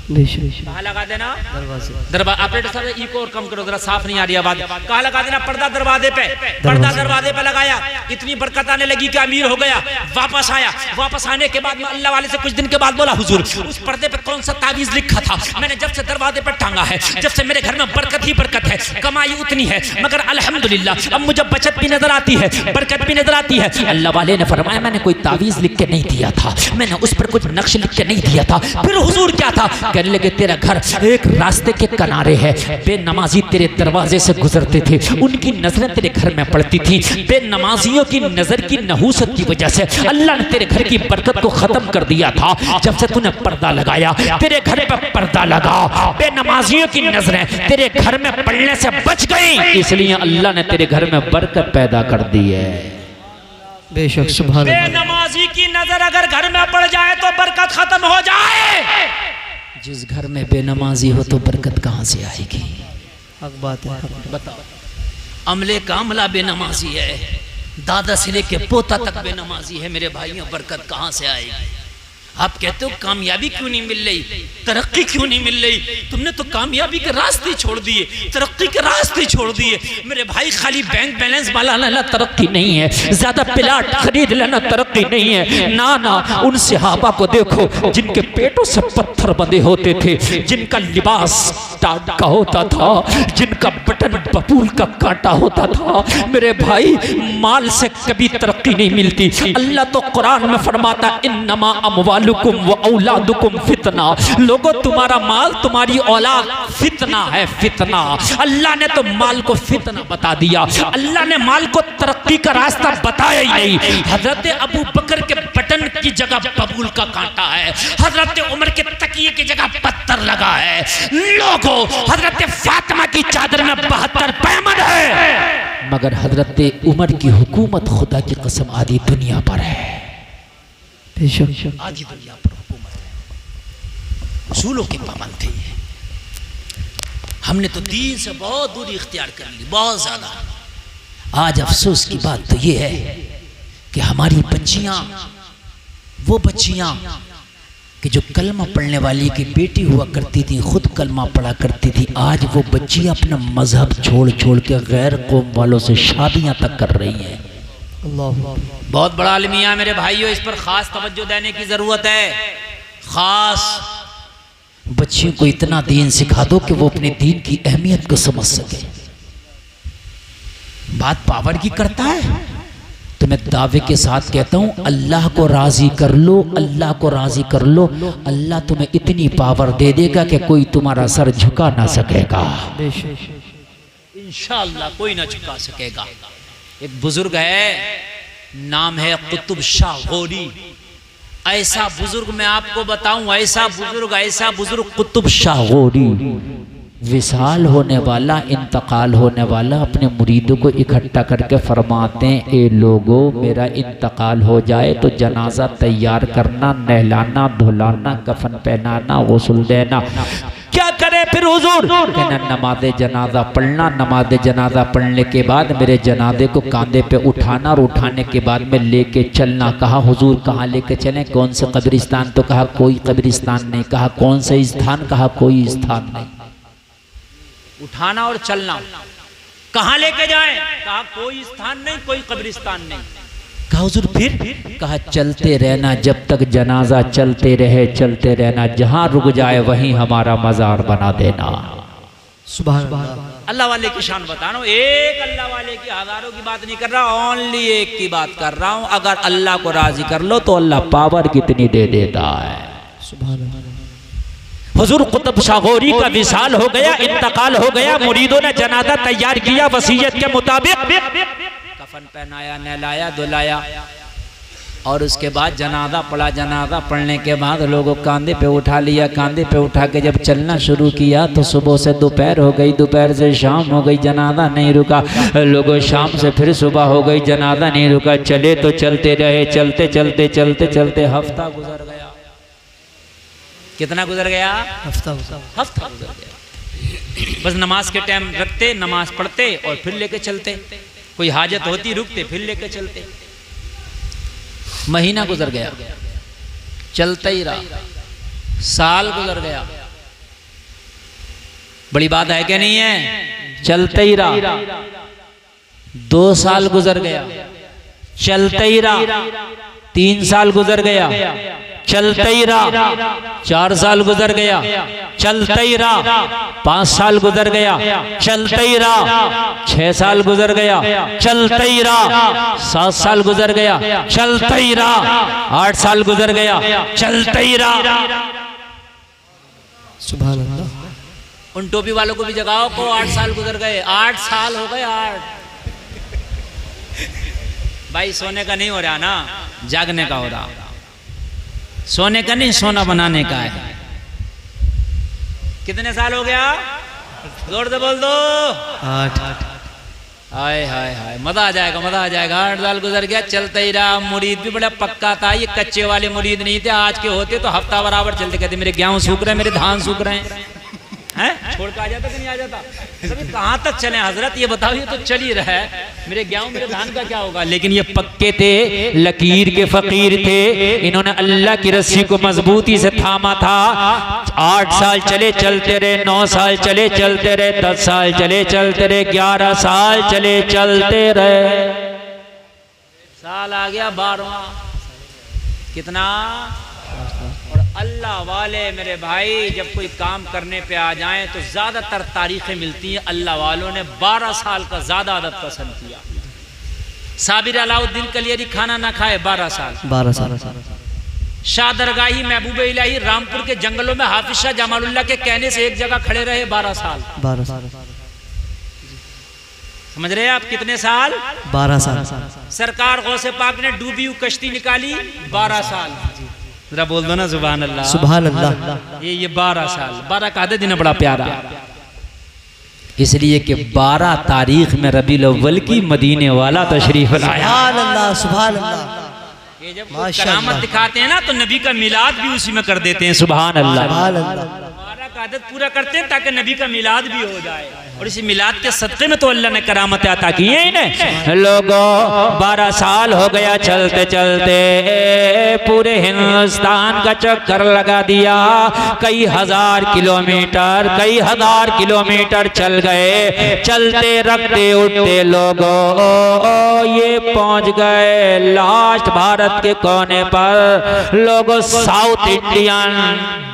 कहाँ लगा देना? दरवाजे। ऑपरेटर साहब इको और कम करो, जरा साफ नहीं आ रही आवाज। कहाँ लगा देना? पर्दा दरवाजे पे। पर्दा दरवाजे पे लगाया, इतनी बरकत आने लगी कि अमीर हो गया। वापस आया, वापस आने के बाद में अल्लाह वाले से कुछ दिन के बाद बोला, हुजूर उस पर्दे पे कौन सा ताबीज लिखा था? मैंने जब से दरवाजे पे टांगा है, जब से मेरे घर में बरकत ही बरकत है, कमाई उतनी है, मगर अल्हम्दुलिल्लाह अब मुझे बचत भी नजर आती है, बरकत भी नजर आती है। अल्लाह वाले ने फरमाया, मैंने कोई ताबीज लिख के नहीं दिया था, मैंने उस पर कुछ नक्श लिख के नहीं दिया था। फिर हुजूर क्या था? कहने लगे, तेरा घर एक रास्ते के किनारे है, बेनमाजी तेरे दरवाजे से गुजरते थे, उनकी नजरें तेरे घर में पड़ती थी। बेनमाजियों की नजर की नहूसत की वजह से अल्लाह ने तेरे घर की बरकत को खत्म कर दिया था। जब से तूने पर्दा लगाया, तेरे घर पर पर्दा लगा, बेनमाजियों की नजरें तेरे घर में पड़ने से बच गई, इसलिए अल्लाह ने तेरे घर में बरकत पैदा कर दी है। बेशक सुभान अल्लाह। बेनमाजी की नजर अगर घर में पड़ जाए तो बरकत खत्म हो जाए। जिस घर में बेनमाजी हो तो बरकत कहाँ से आएगी? हक बात है। बताओ, अमले का अमला बेनमाजी है, दादा से लेके पोता तक बेनमाजी है, मेरे भाइयों बरकत कहाँ से आएगी? आप कहते हो कामयाबी क्यों नहीं मिल रही, तरक्की क्यों नहीं मिल रही? तुमने तो कामयाबी के रास्ते छोड़ दिए, तरक्की के रास्ते छोड़ दिए। मेरे भाई खाली बैंक बैलेंस वाला लेना तरक्की नहीं है, ज्यादा प्लाट खरीद लेना तरक्की नहीं है। ना ना, उन सहाबा को देखो जिनके पेटों से पत्थर बंधे होते थे, जिनका लिबास टाट का होता था, जिनका बटन बबूल का काटा होता था। मेरे भाई, माल से कभी तरक्की नहीं मिलती। अल्लाह तो कुरान में फरमाता, इन्नमा अमवाल व औलादुकुम फितना। लोगों, तुम्हारा माल, तुम्हारी औलाद फितना है, फितना। अल्लाह ने तो माल को फितना बता दिया, अल्लाह ने माल को तरक्की का रास्ता बताया ही नहीं। हजरत अबू बकर के बटन की जगह बबूल का कांटा है, हजरत उमर के तकिए की जगह पत्थर लगा है। लोगों, हजरत फातिमा की चादर में 72 पैमन है, मगर हजरत उमर की हुकूमत खुदा की कसम आधी दुनिया पर है, आधी दुनिया पर हुकूमत है। उसूलों के पाबंद थे। हमने तो दीन से बहुत दूरी इख्तियार कर ली, बहुत ज्यादा। आज अफसोस की बात तो ये है कि हमारी बच्चियां, वो बच्चियां कि जो कलमा पढ़ने वाली की बेटी हुआ करती थी, खुद कलमा पढ़ा करती थी, आज वो बच्चियां अपना मजहब छोड़ छोड़ के गैर कौम वालों से शादियां तक कर रही हैं। बहुत बड़ा अलमिया मेरे भाइयों, इस पर खास तवज्जो देने की जरूरत है। खास बच्चियों को इतना दीन सिखा दो कि वो अपने दीन की अहमियत को समझ सके। बात पावर की करता है। तो मैं दावे के साथ कहता हूं, अल्लाह को राजी कर लो, अल्लाह को राजी कर लो, अल्लाह तुम्हें इतनी पावर दे देगा कि कोई तुम्हारा सर झुका ना सकेगा। इंशाअल्लाह कोई ना झुका सकेगा। एक बुजुर्ग है, नाम है कुतुब शाह गौरी। ऐसा बुजुर्ग मैं आपको बताऊं, ऐसा बुजुर्ग कुतुब शाह गौरी, विशाल होने वाला, इंतकाल होने वाला, अपने मुरीदों को इकट्ठा करके फरमाते हैं, ए लोगों, मेरा इंतकाल हो जाए तो जनाजा तैयार करना, नहलाना, धुलाना, कफन पहनाना, गुस्ल देना। क्या करे फिर हुजूर? कहना नमाज जनाजा पढ़ना, नमाज जनाजा पढ़ने के बाद मेरे जनाजे को कांधे पे उठाना और उठाने के बाद में लेके चलना। कहा हुजूर कहाँ लेके चलें? कौन से कब्रिस्तान? तो कहा कोई कब्रिस्तान नहीं। कहा कौन से स्थान? कहा कोई स्थान नहीं। उठाना और चलना। कहाँ लेके जाएं? कहा कोई स्थान नहीं, कोई कब्रिस्तान नहीं। कहा हुजूर फिर? कहा चलते रहना, जब तक जनाजा चलते चलते रहना, जहां रुक जाए वहीं हमारा मजार बना देना। सुभान अल्लाह। अल्लाह वाले की शान बता रहा हूं, एक अल्लाह वाले की, हजारों की बात नहीं कर रहा, ओनली एक की बात कर रहा हूं। अगर अल्लाह को राजी कर लो तो अल्लाह पावर कितनी दे देता है। सुभान अल्लाह। हुजूर कुतुब शाह गौरी का विसाल हो गया, इंतकाल हो गया, मुरीदों ने जनाजा तैयार किया वसीयत के मुताबिक, कफन पहनाया, नहलाया, धुलाया और उसके बाद जनाजा पढ़ा। जनाजा पढ़ने के बाद लोगों कांधे पे उठा लिया। कांधे पे उठा के जब चलना शुरू किया तो सुबह से दोपहर हो गई, दोपहर से शाम हो गई, जनाजा नहीं रुका। लोगों शाम से फिर सुबह हो गई, जनाजा नहीं रुका। चले तो चलते रहे, चलते चलते चलते चलते हफ्ता गुजर गया। कितना गुजर गया? हफ्ता गुजर गया। बस नमाज के टाइम रखते, नमाज पढ़ते और फिर लेके चलते। कोई हाजत होती रुकते, फिर लेके चलते। महीना गुजर गया, चलता ही रहा। साल गुजर गया। बड़ी बात है कि नहीं है? चलता ही रहा। 2 साल गुजर गया, चलता ही रहा। 3 साल गुजर गया, चलता ही रहा। 4 साल गुजर गया, चलता ही रहा। 5 साल गुजर गया, चलता ही रहा। 6 साल गुजर गया, चलता ही रहा। 7 साल गुजर गया, चलता ही रहा। 8 साल गुजर गया, चलता ही रहा। सुभान अल्लाह। उन टोपी वालों को भी जगाओ को 8 साल गुजर गए। 8 साल हो गए। 8 भाई सोने का नहीं हो रहा ना, जागने का हो रहा। सोने का नहीं, सोना बनाने का है। कितने साल हो गया? जोर से बोल दो। 8। हाय हाय हाय, मजा आ जाएगा, मजा आ जाएगा। 8 साल गुजर गया, चलता ही रहा। मुरीद भी बड़ा पक्का था। ये कच्चे वाले मुरीद नहीं थे। आज के होते तो हफ्ता बराबर चलते, कहते मेरे गेहूं सूख रहे हैं, मेरे धान सूख रहे हैं। छोड़ के आ जाता कि नहीं आ जाता? कहाँ तक चले हजरत, ये बताओ। ये तो चल ही रहा है, मेरे गेहूं मेरे धान का क्या होगा? लेकिन ये पक्के थे, लकीर के फकीर थे। इन्होंने अल्लाह की रस्सी को मजबूती से थामा था। 8 साल चले चलते रहे, 9 साल चले चलते रहे, 10 साल चले चलते रहे, 11 साल चले चलते रहे। साल आ गया 12वां। कितना? और अल्लाह वाले मेरे भाई जब कोई काम करने पे आ जाएं तो ज्यादातर तारीखें मिलती हैं अल्लाह वालों ने 12 साल का ज्यादा आदत पसंद किया। साबिर अलाउद्दीन कलियरी खाना ना खाए 12 साल। शाह दरगाही महबूब इलाही रामपुर के जंगलों में हाफिज शाह जमालुल्लाह के कहने से एक जगह खड़े रहे 12 साल। समझ रहे हैं आप? कितने साल? 12 साल। सरकार गौसे पाक ने डूबी हुई कश्ती निकाली 12 साल। जरा बोल दो ना सुभान अल्लाह। सुभान अल्लाह। ये 12 साल। 12 का आदत दिन बड़ा प्यारा, इसलिए कि 12 तारीख में रबीउल अव्वल की मदीने वाला तशरीफ लाया। सुभान अल्लाह, सुभान अल्लाह। ये जब करामत दिखाते हैं ना तो नबी का मिलाद भी उसी में कर देते हैं। सुभान अल्लाह। 12 का आदत पूरा करते हैं ताकि नबी का मिलाद भी हो जाए, और इसी मिलाद के सदक़े में तो अल्लाह ने करामत अता की है इन्हें। लोगों 12 साल हो गया चलते चलते, पूरे हिंदुस्तान का चक्कर लगा दिया। कई हजार किलोमीटर चल गए। चलते रखते उठते लोगों ये पहुंच गए लास्ट भारत के कोने पर। लोगों साउथ इंडियन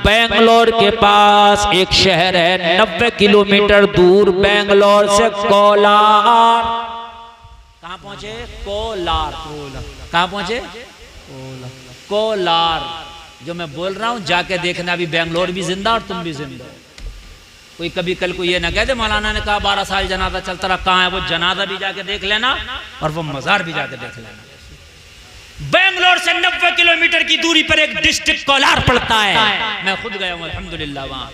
बेंगलोर के पास एक शहर है 90 किलोमीटर दूर बेंगलोर से कोलार। कहाँ पहुंचे? कोलार। कहाँ पहुंचे? कोलार। जो मैं बोल रहा हूं जाके देखना, अभी बेंगलोर भी जिंदा और तुम भी जिंदा। कोई कभी कल को ये ना कह दे मौलाना ने कहा 12 साल जनाजा चलता रहा, कहाँ है वो जनाजा भी जाके देख लेना और वो मजार भी जाके देख लेना। बेंगलोर से 90 किलोमीटर की दूरी पर एक डिस्ट्रिक्ट कोलार पड़ता है। मैं खुद गया हूं अल्हम्दुलिल्लाह वहां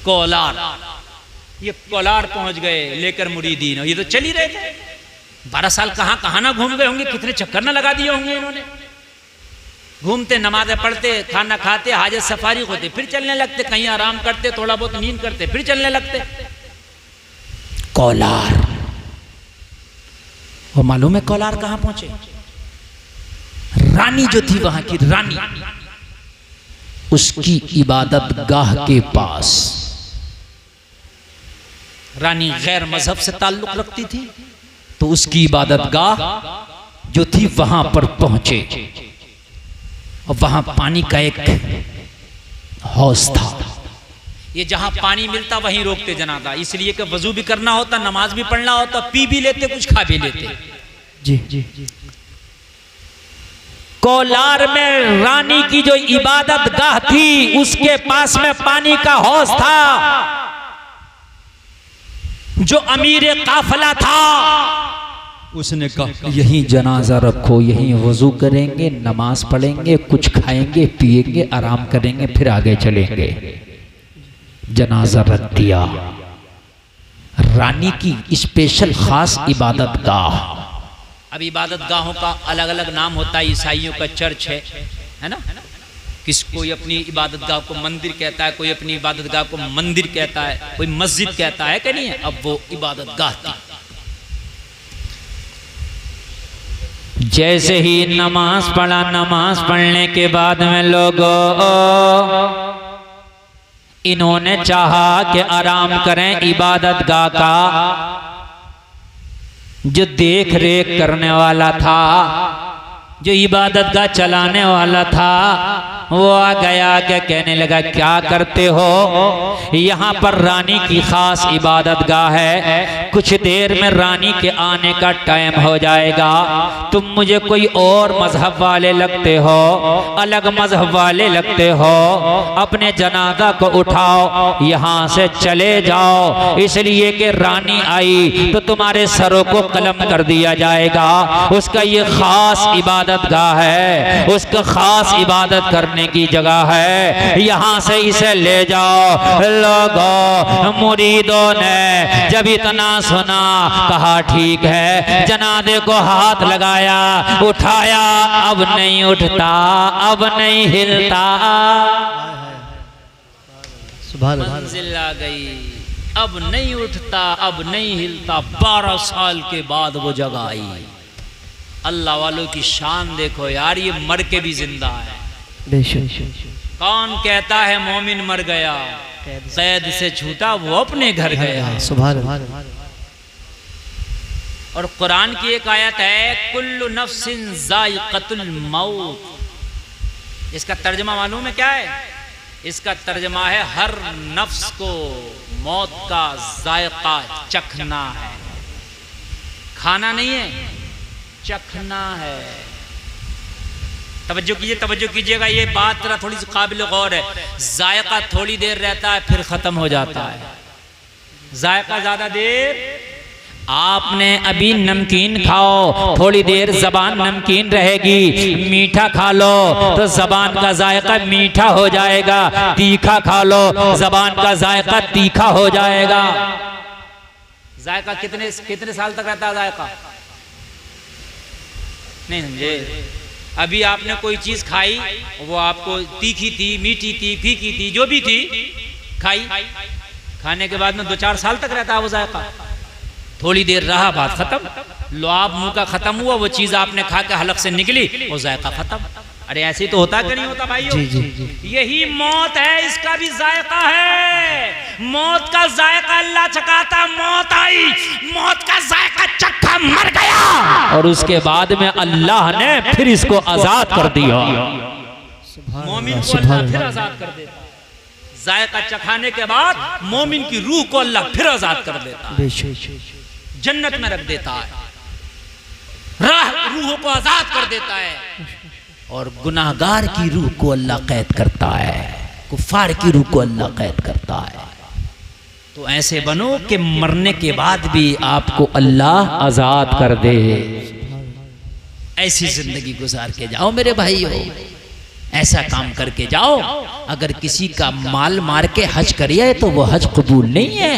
कोलार। ये कोलार पहुंच गए लेकर मुरीदीन, ये तो चल ही रहे थे 12 साल। कहां ना घूम गए होंगे, कितने चक्कर ना लगा दिए होंगे इन्होंने। घूमते, नमाजें पढ़ते, खाना खाते, हाजत सफारी होते, फिर चलने लगते, कहीं आराम करते, थोड़ा बहुत नींद करते, फिर चलने लगते। कोलार, वो मालूम है कोलार कहां पहुंचे? रानी जो थी वहां की रानी, उसकी इबादत गाह के पास। रानी गैर मजहब से ताल्लुक रखती थी, तो उसकी इबादत गाह जो थी वहां पर पहुंचे और वहां पानी का एक हौज था। ये जहां पानी मिलता वहीं रोकते जनाजा, इसलिए कि वजू भी करना होता, नमाज भी पढ़ना होता, पी भी लेते, कुछ खा भी लेते। जी जी जी। कोलार में रानी की जो इबादत गाह थी, उसके पास में पानी का हौज था। जो अमीर काफिला था उसने कहा यहीं जनाजा रखो, यहीं वजू करेंगे, नमाज पढ़ेंगे, कुछ खाएंगे, पिएंगे, आराम करेंगे, फिर आगे चलेंगे। जनाजा रख दिया। रानी की स्पेशल खास इबादत गाह। अब इबादत गाहों का अलग अलग नाम होता है। ईसाइयों का चर्च है ना, कोई अपनी इबादत गाह को मंदिर कहता है, कोई अपनी इबादत गाह को मंदिर कहता है, कोई मस्जिद कहता है कि नहीं है। अब वो इबादत गाह थी। जैसे ही नमाज पढ़ा, नमाज पढ़ने के बाद में लोगों इन्होंने चाहा कि आराम करें। इबादत गाह का जो देख रेख करने वाला था, जो इबादत गाह चलाने वाला था, वो आ गया के कहने लगा क्या करते हो? यहाँ पर रानी की खास इबादत गाह है, कुछ देर में रानी के आने का टाइम हो जाएगा। तुम मुझे कोई और मजहब वाले लगते हो, अलग मजहब वाले लगते हो, अपने जनाजा को उठाओ, यहाँ से चले जाओ, इसलिए कि रानी आई तो तुम्हारे सरों को कलम कर दिया जाएगा। उसका ये खास इबादत गाह है, उसका खास इबादत करने की जगह है, यहाँ से इसे ले जाओ। लोगों मुरीदों ने जब इतना सुना, कहा ठीक है, जनाजे को हाथ लगाया, उठाया, अब नहीं उठता, अब नहीं हिलता। मंजिल आ गई, अब नहीं उठता, अब नहीं हिलता। 12 साल के बाद वो जगह आई। अल्लाह वालों की शान देखो यार, ये मर के भी जिंदा है। कौन कहता है मोमिन मर गया, कैद से छूटा वो अपने घर गया। सुभान अल्लाह। और कुरान की एक आयत है, कुल्लु नफ्सिन जायक़तुल मौत। इसका तर्जमा मालूम है क्या है? इसका तर्जमा है हर नफ्स को मौत का जायका चखना है। खाना नहीं है, चखना है। तवज्जो कीजिएगा, ये बात जरा थोड़ी सी काबिल गौर है। जायका थोड़ी देर रहता है फिर खत्म हो जाता है। जायका ज्यादा देर, आपने अभी नमकीन खाओ, थोड़ी देर जबान नमकीन रहेगी। मीठा खा लो तो जबान का जायका मीठा हो जाएगा, तीखा खा लो जबान का जायका तीखा हो जाएगा। जायका कितने साल तक रहता है? जायका नहीं समझे? अभी आपने कोई चीज खाई, वो आपको तीखी थी, मीठी थी, फीकी थी, जो भी थी, खाई, खाने के बाद में 2-4 साल तक रहता है वो जायका। थोड़ी देर रहा, बात खत्म। लुआब मुंह का खत्म हुआ, वो चीज आपने खा के हलक से निकली, वो जायका खत्म। अरे ऐसे ही तो होता कि नहीं होता भाइयों? जी जी जी। यही मौत है, इसका भी जायका है। मौत का जायका अल्लाह चखाता, मौत आई, मौत का जायका चखा, मर गया, और उसके बाद में अल्लाह ने फिर इसको आजाद कर दिया। मोमिन को अल्लाह फिर आजाद कर देता। जायका चखाने के बाद मोमिन की रूह को अल्लाह फिर आजाद कर देता। जन्नत में रख देता है, रूहों को आजाद कर देता है, और गुनाहगार की रूह को अल्लाह कैद करता है, कुफार की रूह को अल्लाह कैद करता है। तो ऐसे बनो कि मरने के बाद भी आपको अल्लाह आजाद कर दे। ऐसी जिंदगी गुजार के जाओ मेरे भाइयों, ऐसा काम करके जाओ। अगर किसी का माल मार के हज करिए तो वो हज कबूल नहीं है,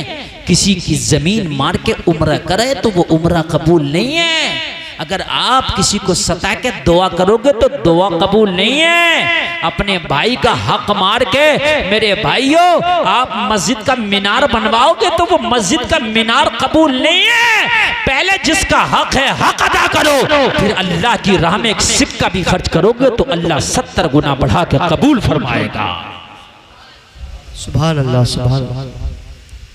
किसी की जमीन मार के उम्रा करे तो वो उम्रा कबूल नहीं है, अगर आप किसी को सता के दुआ करोगे तो दुआ कबूल नहीं है। अपने भाई का हक मार के मेरे भाइयों आप मस्जिद का मीनार बनवाओगे तो वो मस्जिद का मीनार कबूल नहीं है। पहले जिसका हक है हक अदा करो, फिर अल्लाह की राह में एक सिक्का भी खर्च करोगे तो अल्लाह 70 गुना बढ़ा के कबूल फरमाएगा। सुभान अल्लाह, सुभान अल्लाह।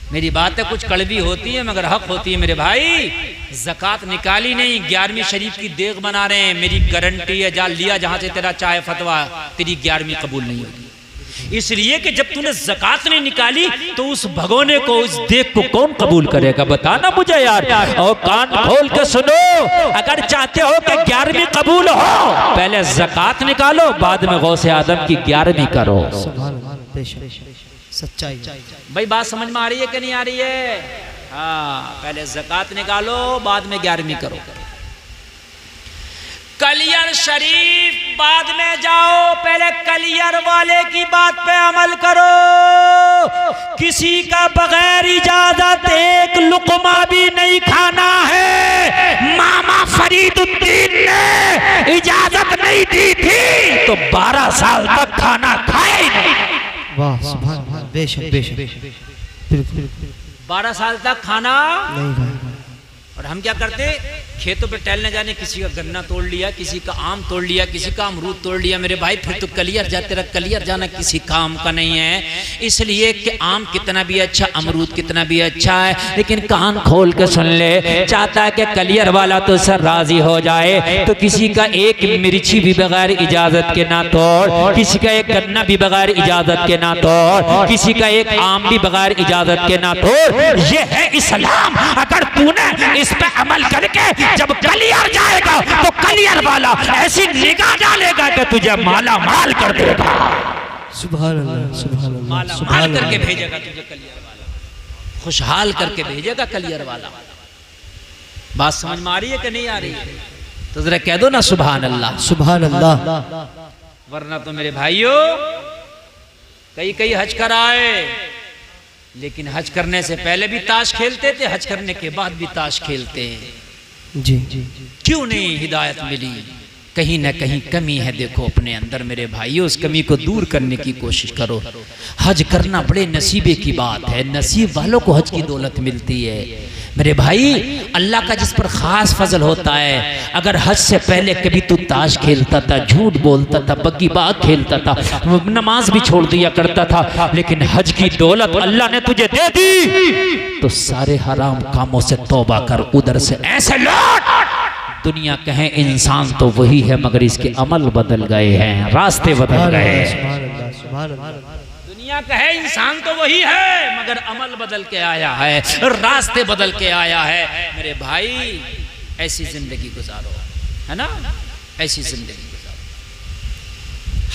मेरी बातें कुछ कड़वी होती है मगर हक होती है मेरे भाई। ज़कात निकाली नहीं, 11वीं शरीफ की देग बना रहे हैं, मेरी गारंटी है जा लिया जहां से तेरा चाहे फतवा, तेरी 11वीं कबूल नहीं होगी। इसलिए कि जब तूने ज़कात नहीं निकाली तो उस भगोने को, उस देग को कौन कबूल करेगा? बताना मुझे यार। और कान खोल के सुनो, अगर चाहते हो कि 11वीं कबूल हो, पहले ज़कात निकालो, बाद में गौसे आदम की 11वीं करो। सच्चाई भाई बात समझ में आ रही है कि नहीं आ रही है? हाँ, पहले ज़कात निकालो, बाद में 11वीं करो। कलियर शरीफ बाद में जाओ, पहले कलियर वाले की बात पे अमल करो। किसी का बगैर इजाजत एक लुकमा भी नहीं खाना है। मामा फरीदुद्दीन ने इजाजत नहीं दी थी तो 12 साल तक खाना खाया ही नहीं। वाह, सुभान अल्लाह, बेशक बेशक, बिल्कुल 12 साल तक खाना नहीं खाएगा। और हम क्या करते, खेतों पे टहलने जाने, किसी का गन्ना तोड़ लिया, किसी का आम तोड़ लिया, किसी का अमरूद तोड़ लिया। मेरे भाई फिर तो कलियर जाते रह, कलियर जाना किसी काम का नहीं है। इसलिए कि आम कितना भी अच्छा, अमरूद कितना भी अच्छा है, लेकिन कान खोल के सुन ले, चाहता है कि कलियर वाला तो सर राजी हो जाए, तो किसी का एक मिर्ची भी बगैर इजाजत के ना तोड़, किसी का एक गन्ना भी बगैर इजाजत के ना तोड़, किसी का एक आम भी बगैर इजाजत के ना तोड़। ये है इस्लाम। अगर तूने इस पे अमल करके जब कलियर जाएगा तो कलियर वाला ऐसी निगाह डालेगा कि तुझे माला माल कर देगा। सुभान अल्लाह, सुभान अल्लाह, माला माल करके भेजेगा तुझे कलियर वाला, खुशहाल करके भेजेगा कलियर वाला। बात समझ में आ रही है कि नहीं आ रही है? तो जरा कह दो ना सुभान अल्लाह, सुभान अल्लाह। वरना तो मेरे भाइयों कई हज कर आए, लेकिन हज करने से पहले भी ताश खेलते थे, हज करने के बाद भी ताश खेलते हैं। जी, क्यों नहीं हिदायत मिली? कहीं ना कहीं कमी है देखो अपने अंदर मेरे भाइयों, उस कमी को दूर करने की कोशिश करो। हज करना बड़े नसीबे की बात है, नसीब वालों को हज की दौलत मिलती है मेरे भाई। अल्लाह का जिस पर खास फजल होता है। अगर हज से पहले कभी तू ताश खेलता था, झूठ बोलता था, बग्गी बाग खेलता था, नमाज भी छोड़ दिया करता था, लेकिन हज की दौलत अल्लाह ने तुझे दे दी, तो सारे हराम कामों से तौबा कर, उधर से ऐसे लौट। दुनिया कहे इंसान तो वही है मगर इसके अमल बदल गए हैं, रास्ते बदल गए हैं। सुभान अल्लाह, सुभान अल्लाह। दुनिया कहे इंसान तो वही है मगर अमल बदल के आया है, रास्ते बदल के आया है। मेरे भाई ऐसी जिंदगी गुजारो, है ना, ऐसी जिंदगी गुजारो।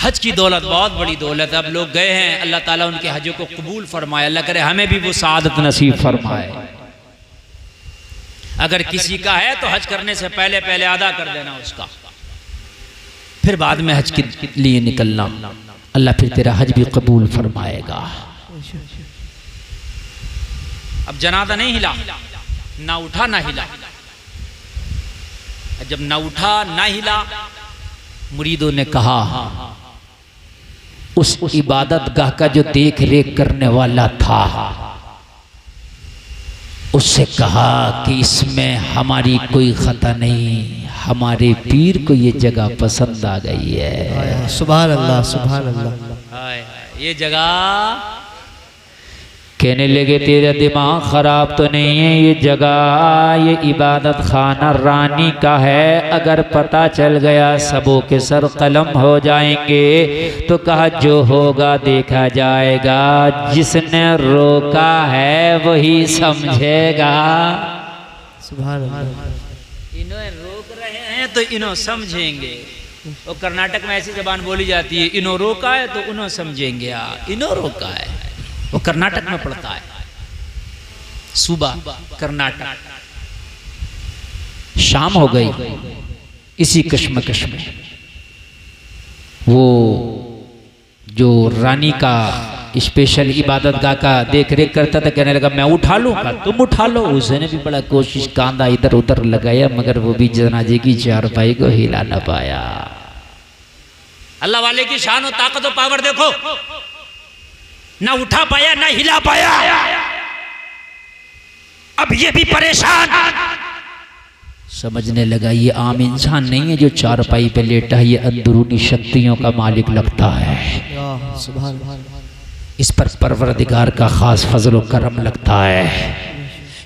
हज की दौलत बहुत बड़ी दौलत है। अब लोग गए हैं, अल्लाह ताला उनके हजों को कबूल फरमाए, अल्लाह करे हमें भी वो सादत नसीब फरमाए। अगर किसी का है तो हज करने से पहले पहले अदा कर देना उसका, फिर बाद में हज के लिए निकलना, अल्लाह फिर तेरा हज भी कबूल फरमाएगा। अब जनाजा नहीं हिला, ना उठा ना हिला। जब ना उठा ना हिला, मुरीदों ने कहा उस इबादत गाह का जो देख रेख करने वाला था उससे कहा कि इसमें हमारी कोई खता नहीं, हमारे पीर को ये जगह पसंद आ गई है। सुभान अल्लाह, सुभान अल्लाह। ये जगह कहने लगे तेरा दिमाग खराब तो नहीं है, ये जगह ये इबादत खाना रानी का है, अगर पता चल गया सबों के सर कलम हो जाएंगे। तो कहा जो होगा देखा जाएगा, जिसने रोका है वही समझेगा। सुभान अल्लाह। इन्हें रोक रहे हैं तो इन्हों समझेंगे। वो कर्नाटक में ऐसी जबान बोली जाती है, इन्हों रोका है तो उन्हों समझेंगे। इन्हों रोका है, वो कर्नाटक में पड़ता है, सूबा कर्नाटक। शाम हो गई, इसी कश्मकश में वो जो रानी का स्पेशल इबादत गाह का देख रेख करता था, कहने लगा मैं उठा लूंगा, तुम उठा लो। उसने भी बड़ा कोशिश, कांधा इधर उधर लगाया, मगर वो भी जनाजे की चारपाई को हिला ना पाया। अल्लाह वाले की शान और ताकत और पावर देखो, ना उठा पाया ना हिला पाया। अब ये भी परेशान, समझने लगा ये आम इंसान नहीं है जो चारपाई पे लेटा है, ये अंदरूनी शक्तियों का मालिक लगता है। सुभान अल्लाह। इस पर परवरदिगार का खास फजल व करम लगता है।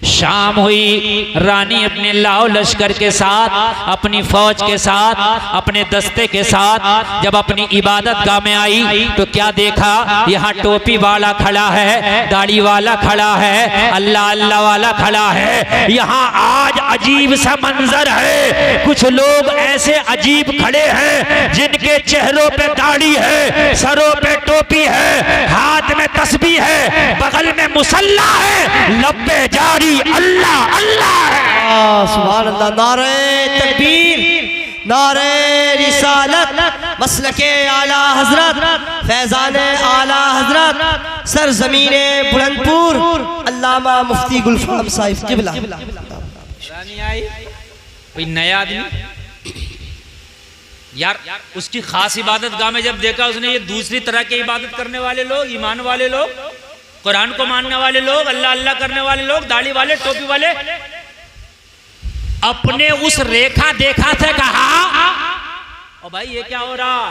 शाम हुई, रानी अपने लाओ लश्कर के साथ, अपनी फौज के साथ, अपने दस्ते के साथ जब अपनी इबादत गाह में आई तो क्या देखा, यहाँ टोपी वाला खड़ा है, दाढ़ी वाला खड़ा है, अल्लाह अल्लाह वाला खड़ा है। यहाँ आज अजीब सा मंजर है, कुछ लोग ऐसे अजीब खड़े हैं जिनके चेहरों पे दाढ़ी है, सरों पे टोपी है, हाथ में तस्बीह है, बगल में मुसल्ला है, लब पे जारी अल्लाह अल्लाह है। सुभान अल्लाह। नारे तकबीर, नारे रिसालत, मसलके आला हजरत, फैजाने आला हजरत, सरजमीने बुलंदपुर, अल्लामा मुफ्ती गुलफाम साहिब किबला। रानी आई, कोई नया आदमी यार, उसकी खास इबादत गाह में जब देखा उसने, ये दूसरी तरह की इबादत करने वाले लोग, ईमान वाले लोग, कुरान को मानने वाले लोग, अल्लाह अल्लाह करने वाले लोग, दाढ़ी वाले, टोपी वाले, अपने उस रेखा देखा से कहा ओ भाई ये क्या हो रहा।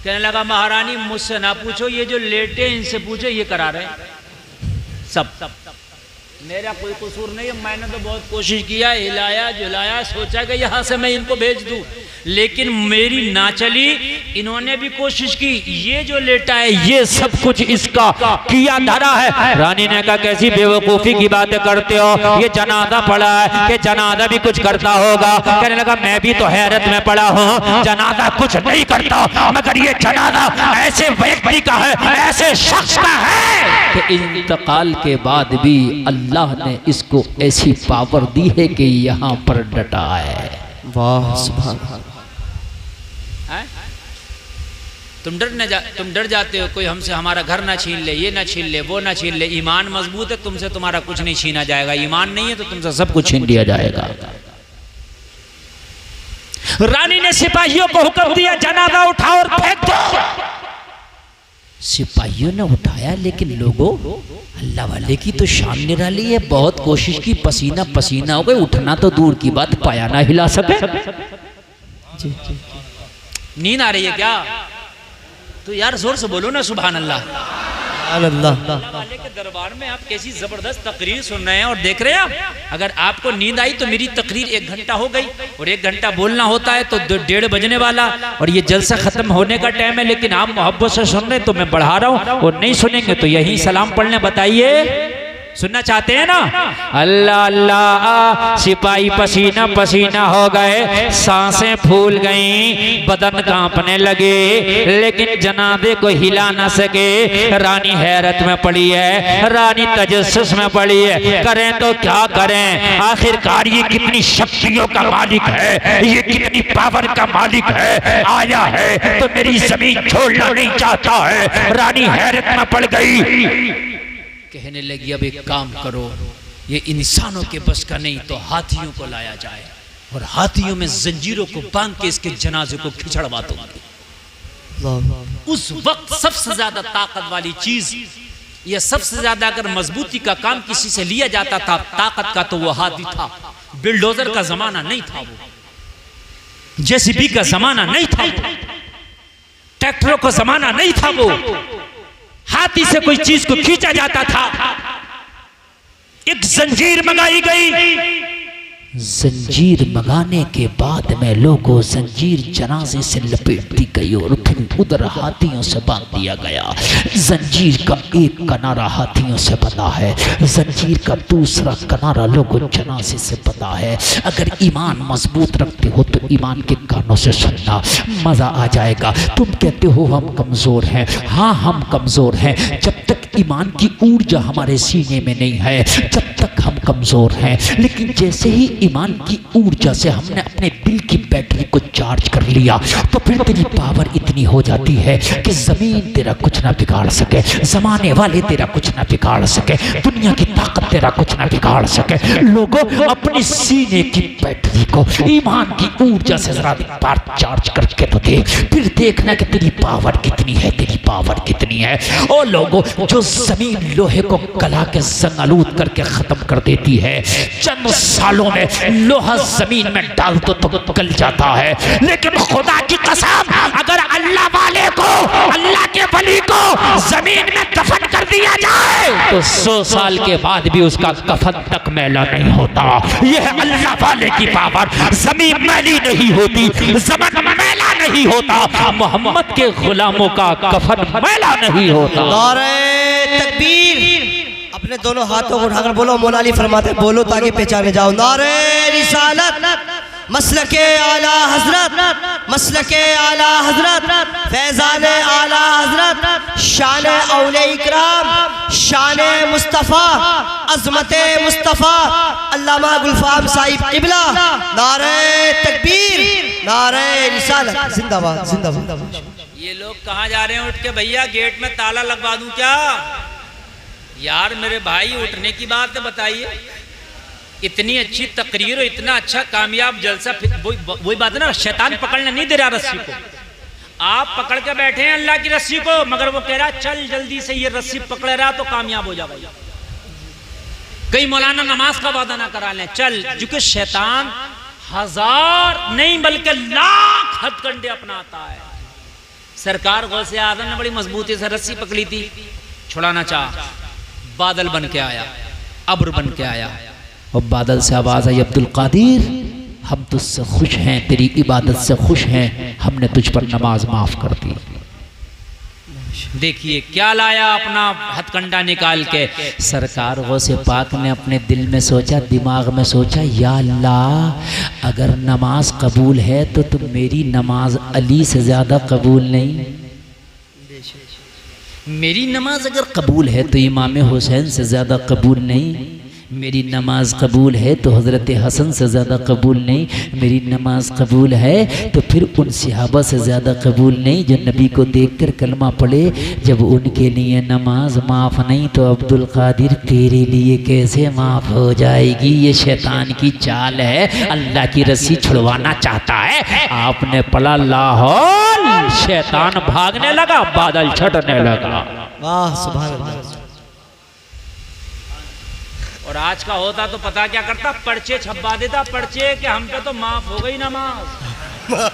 कहने लगा महारानी मुझसे ना पूछो, ये जो लेटे इनसे पूछो, ये करा रहे सब। मेरा कोई कसूर नहीं है, मैंने तो बहुत कोशिश किया, हिलाया जुलाया, सोचा कि यहाँ से मैं इनको भेज दूं, लेकिन मेरी ना चली। इन्होंने भी कोशिश की, ये जो लेटा है ये सब कुछ इसका किया धरा है। रानी ने कहा कैसी बेवकूफी की बातें करते हो, ये जनाजा पड़ा है कि जनाजा भी कुछ करता होगा। कहने लगा मैं भी तो हैरत में पड़ा हूँ, जनाजा कुछ नहीं करता, मगर ये जनाजा ऐसे व्यक्ति का है, ऐसे शख्स का है कि इंतकाल के बाद भी अल्लाह ने इसको ऐसी पावर दी है कि यहाँ पर डटा है। वाह सुभान अल्लाह। तुम डर जाते हो कोई हमसे हमारा घर ना छीन ले, ये ना छीन ले, वो ना छीन ले। ईमान मजबूत है, तुमसे तुम्हारा कुछ नहीं छीना जाएगा। ईमान नहीं है तो तुमसे सब कुछ छीन लिया जाएगा। रानी ने सिपाहियों को हुक्म दिया जनाजा उठाओ और फेंक दो। सिपाहियों ने उठाया, लेकिन लोगों अल्लाह वाले की तो शान निराली है। बहुत कोशिश की, पसीना पसीना हो गए, उठना तो दूर की बात, पाया ना हिला सके। नींद आ रही है क्या? तो यार जोर से बोलो ना सुभान अल्लाह। अल्लाह वाले के दरबार में आप कैसी जबरदस्त तकरीर सुन रहे हैं और देख रहे हैं। अगर आपको नींद आई तो मेरी तकरीर 1 घंटा हो गई, और 1 घंटा बोलना होता है तो 1:30 बजने वाला, और ये जलसा खत्म होने का टाइम है, लेकिन आप मोहब्बत से सुन रहे तो मैं बढ़ा रहा हूँ, और नहीं सुनेंगे तो यही सलाम पढ़ने। बताइए सुनना चाहते हैं ना? अल्लाह अल्लाह। सिपाही पसीना पसीना हो गए, सांसें फूल गईं, बदन कांपने लगे, लेकिन जनाजे को हिला ना सके। रानी हैरत में पड़ी है, रानी तजस्सुस में पड़ी है, करें तो क्या करें। आखिरकार ये कितनी शक्तियों का मालिक है, ये कितनी पावर का मालिक है, आया है तो मेरी जमीन छोड़ना नहीं चाहता है। रानी हैरत में पड़ गई, कहने लगी अब एक काम करो, ये इंसानों के बस का नहीं तो हाथियों को लाया जाए, और हाथियों में जंजीरों को बांध के इसके जनाजे को खिंचड़वा दूंगी। उस वक्त सबसे ज्यादा ताकत वाली चीज, या सबसे ज्यादा अगर मजबूती का काम किसी से लिया जाता था ताकत का, तो वो हाथी था। बिल्डोजर का जमाना नहीं था, वो जेसीबी का जमाना नहीं था, ट्रैक्टरों का जमाना नहीं था, वो हाथी से कोई चीज को खींचा जाता था। एक जंजीर मंगाई गई, जंजीर मंगाने के बाद में लोगों जंजीर जनाजे से लपेट दी गई और फिर उधर हाथियों से बांध दिया गया। जंजीर का एक किनारा हाथियों से बंधा है, जंजीर का दूसरा किनारा लोगों जनाजे से बंधा है। अगर ईमान मजबूत रखते हो तो ईमान के कानों से सुनना, मज़ा आ जाएगा। तुम कहते हो हम कमज़ोर हैं, हाँ हम कमज़ोर हैं। जब तक ईमान की ऊर्जा हमारे सीने में नहीं है जब तक हम कमज़ोर हैं। लेकिन जैसे ही ईमान की ऊर्जा से हमने अपने दिल की बैटरी को चार्ज कर लिया तो फिर तेरी पावर इतनी हो जाती है कि ज़मीन तेरा कुछ ना बिगाड़ सके, ज़माने वाले तेरा कुछ ना बिगाड़ सके, दुनिया की ताकत तेरा कुछ ना बिगाड़ सके। लोगों अपनी सीने की बैटरी को ईमान की ऊर्जा से जरा एक बार चार्ज करके तो देख, फिर देखना कि तेरी पावर कितनी है, तेरी पावर कितनी है। और लोगों जो जमीन लोहे को गला के जंग-आलूद करके खत्म कर देती है, चंद सालों में लोहा जमीन में डाल दो तो गल जाता है। लेकिन खुदा की कसम अगर अल्लाह वाले को, अल्लाह के वली को जमीन में दफन कर दिया जाए तो 100 साल के बाद भी उसका कफन तक मैला नहीं होता। यह है अल्लाह वाले की पावर। जमीन मैली नहीं होती, ज़मीन मैला नहीं होता, मोहम्मद के गुलामों का कफन मैला नहीं होता। नारे तकबीर। अपने दोनों हाथों को उठाकर बोलो, मौला अली फरमाते बोलो ताकि पहचाने जाओ। नारे रिसालत, मसलके आला हजरत, मसलके आला हजरत, फैजान आला हजरत, शान औले इकराम, शान मुस्तफ़ा, अज़मते मुस्तफ़ा अल्लामा गुलफाम साहिब क़िबला। नारे तकबीर, नारे रिसालत, जिंदाबाद जिंदाबाद। ये लोग कहाँ जा रहे हैं उठ के? भैया गेट में ताला लगवा दूं क्या? यार मेरे भाई उठने की बात है, बताइए। इतनी अच्छी तकरीर, इतना अच्छा कामयाब जलसा, वही बात है ना, शैतान पकड़ने नहीं दे रहा रस्सी को। आप पकड़ के बैठे हैं अल्लाह की रस्सी को, मगर वो कह रहा चल जल्दी से ये रस्सी पकड़ रहा तो कामयाब हो जा भाई। कई मौलाना नमाज का वादा ना करा लें, चल, क्योंकि शैतान 1000 नहीं बल्कि लाख हथकंडे अपनाता है। सरकार गौसे आजम ने बड़ी मजबूती से रस्सी पकड़ी थी, छुड़ाना चाह, बादल बन के आया, अब्र बन के आया और बादल से आवाज आई, अब्दुल कादिर हम तुझसे खुश हैं, तेरी इबादत से खुश हैं, हमने तुझ पर नमाज माफ कर दी। देखिए क्या लाया अपना हथकंडा निकाल के। सरकार गौसे पाक ने अपने दिल में सोचा, दिमाग में सोचा, या अल्लाह अगर नमाज कबूल है तो तुम मेरी नमाज अली से ज़्यादा कबूल नहीं, मेरी नमाज अगर कबूल है तो इमाम हुसैन से ज़्यादा कबूल नहीं, मेरी नमाज कबूल है तो हज़रत हसन से ज़्यादा कबूल नहीं, मेरी नमाज कबूल है तो फिर उन सहाबा से ज़्यादा कबूल नहीं जो नबी को देखकर कलमा पढ़े। जब उनके लिए नमाज माफ़ नहीं तो अब्दुल कादिर तेरे लिए कैसे माफ़ हो जाएगी? ये शैतान की चाल है, अल्लाह की रस्सी छुड़वाना चाहता है। आपने पढ़ा लाहौल, शैतान भागने लगा, बादल छटने लगा। वाह सुभान अल्लाह। और आज का होता तो पता क्या करता, पर्चे छपवा देता, पर्चे कि हम पे तो माफ हो गई नमाज।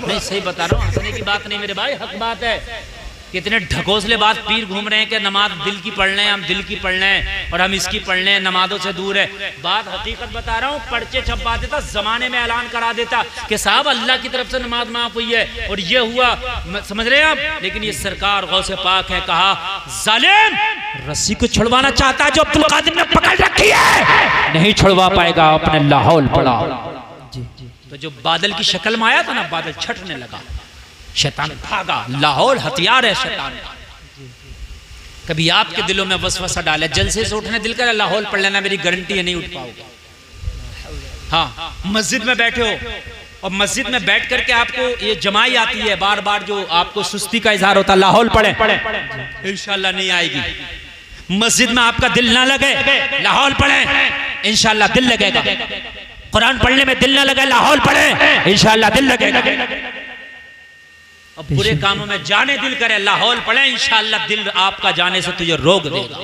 नहीं सही बता रहा हूँ, हंसने की बात नहीं मेरे भाई, हक बात है। कितने ढकोसले बात पीर घूम रहे हैं कि नमाज दिल की पढ़ लें, हम दिल की पढ़ लें और हम इसकी पढ़ लें, नमाजों से दूर है। बात हकीकत बता रहा हूँ, पर्चे छपवा देता, जमाने में ऐलान करा देता कि साहब अल्लाह की तरफ से नमाज माफ हुई है और ये हुआ, समझ रहे हैं आप। लेकिन ये सरकार गौसे पाक है, कहा जालिम रस्सी को छुड़वाना चाहता है जो अब्दुल कादिर ने पकड़ रखी है, नहीं छुड़वा पाएगा। अपने लाहौल पड़ा तो जो बादल की शक्ल में आया था ना, बादल छटने लगा, शैतान भागा। लाहौल हथियार है शैतान का। कभी आपके दिलों में वसवसा डाले, जलसे से उठने दिल कर, लाहौल पढ़ लेना, मेरी गारंटी है नहीं उठ पाओगे। हाँ, मस्जिद में बैठे हो और मस्जिद में बैठ करके आपको ये जमाई आती है बार बार, जो आपको सुस्ती का इजहार होता है, लाहौल पढ़े, इंशाल्लाह नहीं आएगी। मस्जिद में आपका दिल ना लगे, लाहौल पढ़े, इंशाल्लाह दिल लगेगा। कुरान पढ़ने में दिल ना लगे, लाहौल पढ़े, इंशाल्लाह दिल लगेगा। अब बुरे कामों में जाने दिल करे, लाहौल पढ़े, इंशाल्लाह दिल आपका जाने से तुझे रोक देगा।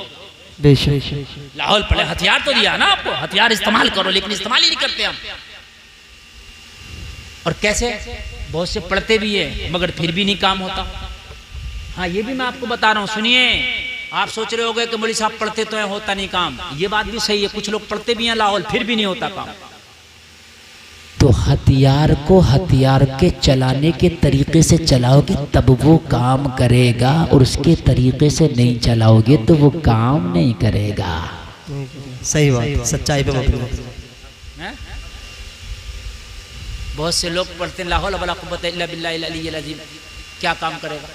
लाहौल पढ़े, हथियार तो दिया ना आपको, हथियार इस्तेमाल करो, लेकिन इस्तेमाल ही नहीं करते हम। और कैसे? बहुत से पढ़ते भी है मगर फिर भी नहीं काम होता। हाँ, ये भी मैं आपको बता रहा हूँ, सुनिए। आप सोच रहे होगे कि मौलवी साहब पढ़ते तो है, होता नहीं काम। ये बात भी सही है, कुछ लोग पढ़ते भी हैं लाहौल, फिर भी नहीं होता काम। तो हथियार को हथियार के चलाने के तरीके से चलाओगे तब वो काम करेगा, और उसके तरीके से नहीं चलाओगे तो वो काम नहीं करेगा। सही बात, सच्चाई पे मबनी। हैं? बहुत से लोग पढ़ते हैं ला हौला वला कुव्वता इल्ला बिल्लाहिल अलिय्यिल अज़ीम, क्या काम करेगा?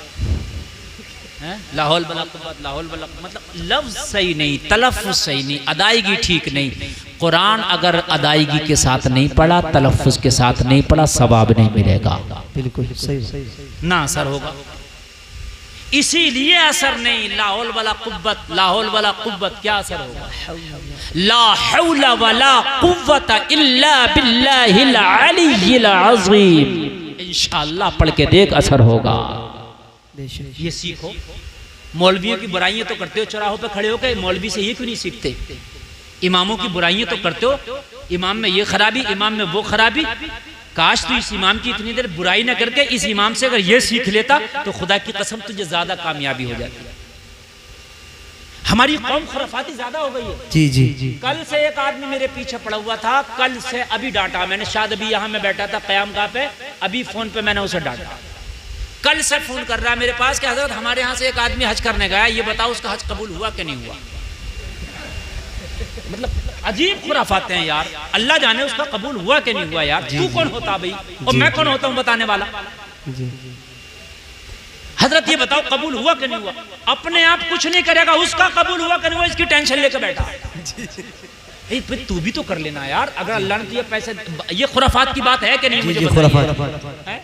हैं? ला हौला वला कुव्वता, ला हौला वला, मतलब लफ्ज़ सही नहीं, तलफ़्फ़ुज़ सही नहीं, अदायगी ठीक नहीं। कुरान अगर अदायगी के साथ नहीं पढ़ा, तलफ़्फ़ुज़ के साथ नहीं पढ़ा, सवाब नहीं मिलेगा, बिल्कुल सही। ना असर होगा। इसीलिए असर नहीं। ला हौल वला कुव्वत, ला हौल वला कुव्वत, क्या असर होगा? ला हौल वला कुव्वत इल्ला बिल्लाहिल अलिय्यिल अज़ीम। इंशाअल्लाह पढ़ के देख, असर होगा। ये सीखो। मौलवियों की बुराइयां तो करते हो, चौराहों पे खड़े होकर मौलवी से ये क्यों नहीं सीखते? इमामों की बुराइयां तो करते हो, इमाम में ये खराबी, इमाम में वो खराबी। काश तू इस इमाम की इतनी देर बुराई ना करके इस इमाम से अगर ये सीख लेता तो खुदा की कसम तुझे ज्यादा कामयाबी हो जाती। हमारी कौम खुराफाती ज्यादा हो गई है। जी जी जी। कल से एक आदमी मेरे पीछे पड़ा हुआ था, कल से अभी डांटा मैंने, शायद अभी यहाँ मैं बैठा था क़यामगाह पे, अभी फोन पे मैंने उसे डांटा। कल से फोन कर रहा है मेरे पास कि हजरत हमारे यहाँ से एक आदमी हज करने गया, ये बताओ उसका हज कबूल हुआ कि नहीं हुआ। मतलब अजीब खुराफात हैं यार, अल्लाह जाने उसका कबूल हुआ कि नहीं हुआ यार। तू कौन होता भाई, और मैं कौन होता हूँ बताने वाला? हजरत ये बताओ कबूल हुआ कि नहीं हुआ। अपने आप कुछ नहीं करेगा, उसका कबूल हुआ कि नहीं हुआ इसकी टेंशन लेकर बैठा। फिर तू भी तो कर लेना यार, अगर अल्लाह ने दिए पैसे। ये खुराफात की बात है कि नहीं? मुझे बताइए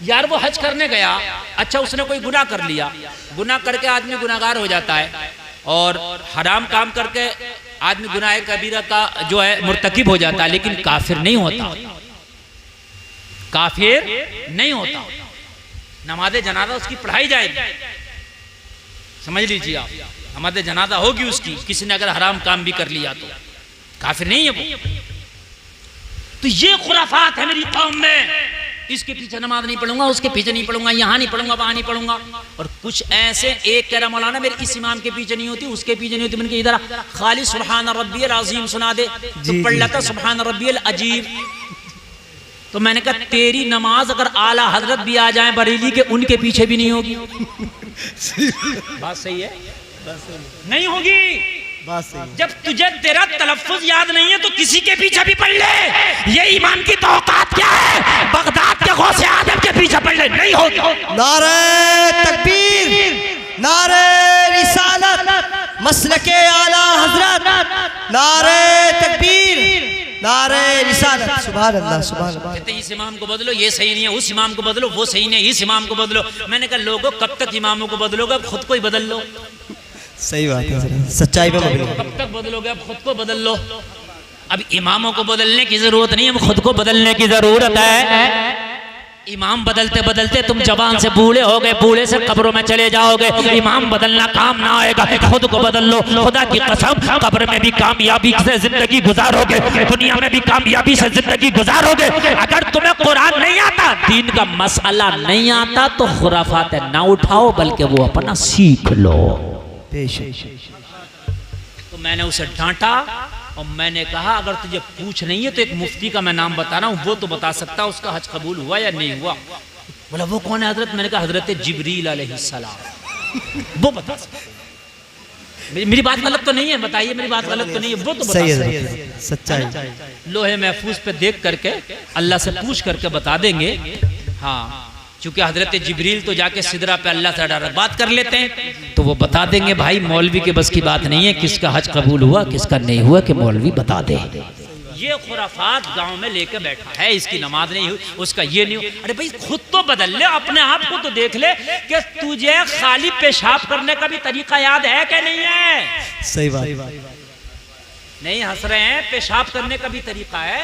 यार। वो हज करने गया, अच्छा उसने कोई गुनाह कर लिया, गुनाह करके आदमी गुनाहगार हो जाता है, और हराम काम करके आदमी गुनाह कबीरा का जो है मुर्तकिब हो जाता है, लेकिन काफिर नहीं होता, काफिर नहीं होता। नमाज़े जनाजा उसकी पढ़ाई जाएगी, समझ लीजिए आप, नमाज़े जनाजा होगी उसकी। किसी ने अगर हराम काम भी कर लिया तो काफिर नहीं है वो। तो ये खुराफात है मेरी कौम में। इसके पीछे नमाज नहीं पढ़ूंगा, उसके पीछे नहीं पढ़ूंगा, यहाँ नहीं पढ़ूंगा, वहां नहीं पढ़ूंगा। और कुछ ऐसे एक कह रहा मौलाना मेरे इस इमाम के पीछे नहीं होती, उसके पीछे नहीं होती। मैंने कहा इधर खाली सुब्हान रब्बियल अज़ीम सुना दे, तो पढ़ लेता सुब्हान रब्बियल अजीब। तो मैंने कहा तेरी नमाज अगर आला हजरत भी आ जाए बरेली के, उनके पीछे भी नहीं होगी। बात सही है? नहीं होगी। जब तुझे तेरा तलफ्फुज याद नहीं है तो किसी के पीछे भी पढ़ ले। ये इमाम की तौक़ात क्या है? बगदाद के गौसे आदम के पीछे पढ़ ले, नहीं होगी। नारे तकबीर, नारे रिसालत, मसलके आला हजरत, नारे तकबीर, नारे रिसालत। सुभान अल्लाह, सुभान अल्लाह। कहते इस इमाम को बदलो, ये सही नहीं है, उस इमाम को बदलो, वो सही नहीं है, इस इमाम को बदलो। मैंने कहा लोगों कब तक इमामों को बदलोगे, अब खुद को ही बदल लो। सही बात है, सच्चाई पे मबनी। कब तक बदलोगे, अब खुद को बदल लो। अब इमामों को बदलने की जरूरत नहीं है, अब खुद को बदलने की जरूरत है। इमाम बदलते बदलते तुम जवान से बूढ़े हो गए, बूढ़े से कब्रों में चले जाओगे। इमाम बदलना काम ना आएगा, खुद को बदल लो। खुदा की कसम कब्र में भी कामयाबी से जिंदगी गुजारोगे, दुनिया में भी कामयाबी से जिंदगी गुजारोगे। अगर तुम्हें कुरान नहीं आता, दीन का मसला नहीं आता, तो खुराफात ना उठाओ, बल्कि वो अपना सीख लो। तो मैंने उसे डांटा और मैंने कहा अगर तुझे पूछ नहीं है तो एक मुफ्ती का मैं नाम बता रहा हूँ, वो तो बता सकता है उसका हज कबूल हुआ या नहीं हुआ। बोला वो कौन है हजरत? मैंने कहा हजरत जिब्रील अलैहिस्सलाम, वो बता सकता। मेरी बात गलत तो नहीं है? बताइए मेरी बात गलत तो नहीं है? वो तो बता सकता। सच्चाई लोहे महफूज पे देख करके अल्लाह से पूछ करके बता देंगे। हाँ, चूंकि हजरत जिब्रील तो जाके सिदरा पे अल्लाह से डायरेक्ट बात कर लेते हैं, तो वो बता देंगे। भाई मौलवी के बस की बात नहीं है किसका हज कबूल हुआ किसका नहीं हुआ, कि मौलवी बता दे। ये खुराफात गांव में लेकर बैठा है, इसकी नमाज नहीं हुई, उसका ये नहीं हुआ। अरे भाई खुद तो बदल ले, अपने आप को तो देख ले कि तुझे खाली पेशाब करने का भी तरीका याद है कि नहीं है? सही बात। नहीं हंस रहे हैं, पेशाब करने का भी तरीका है।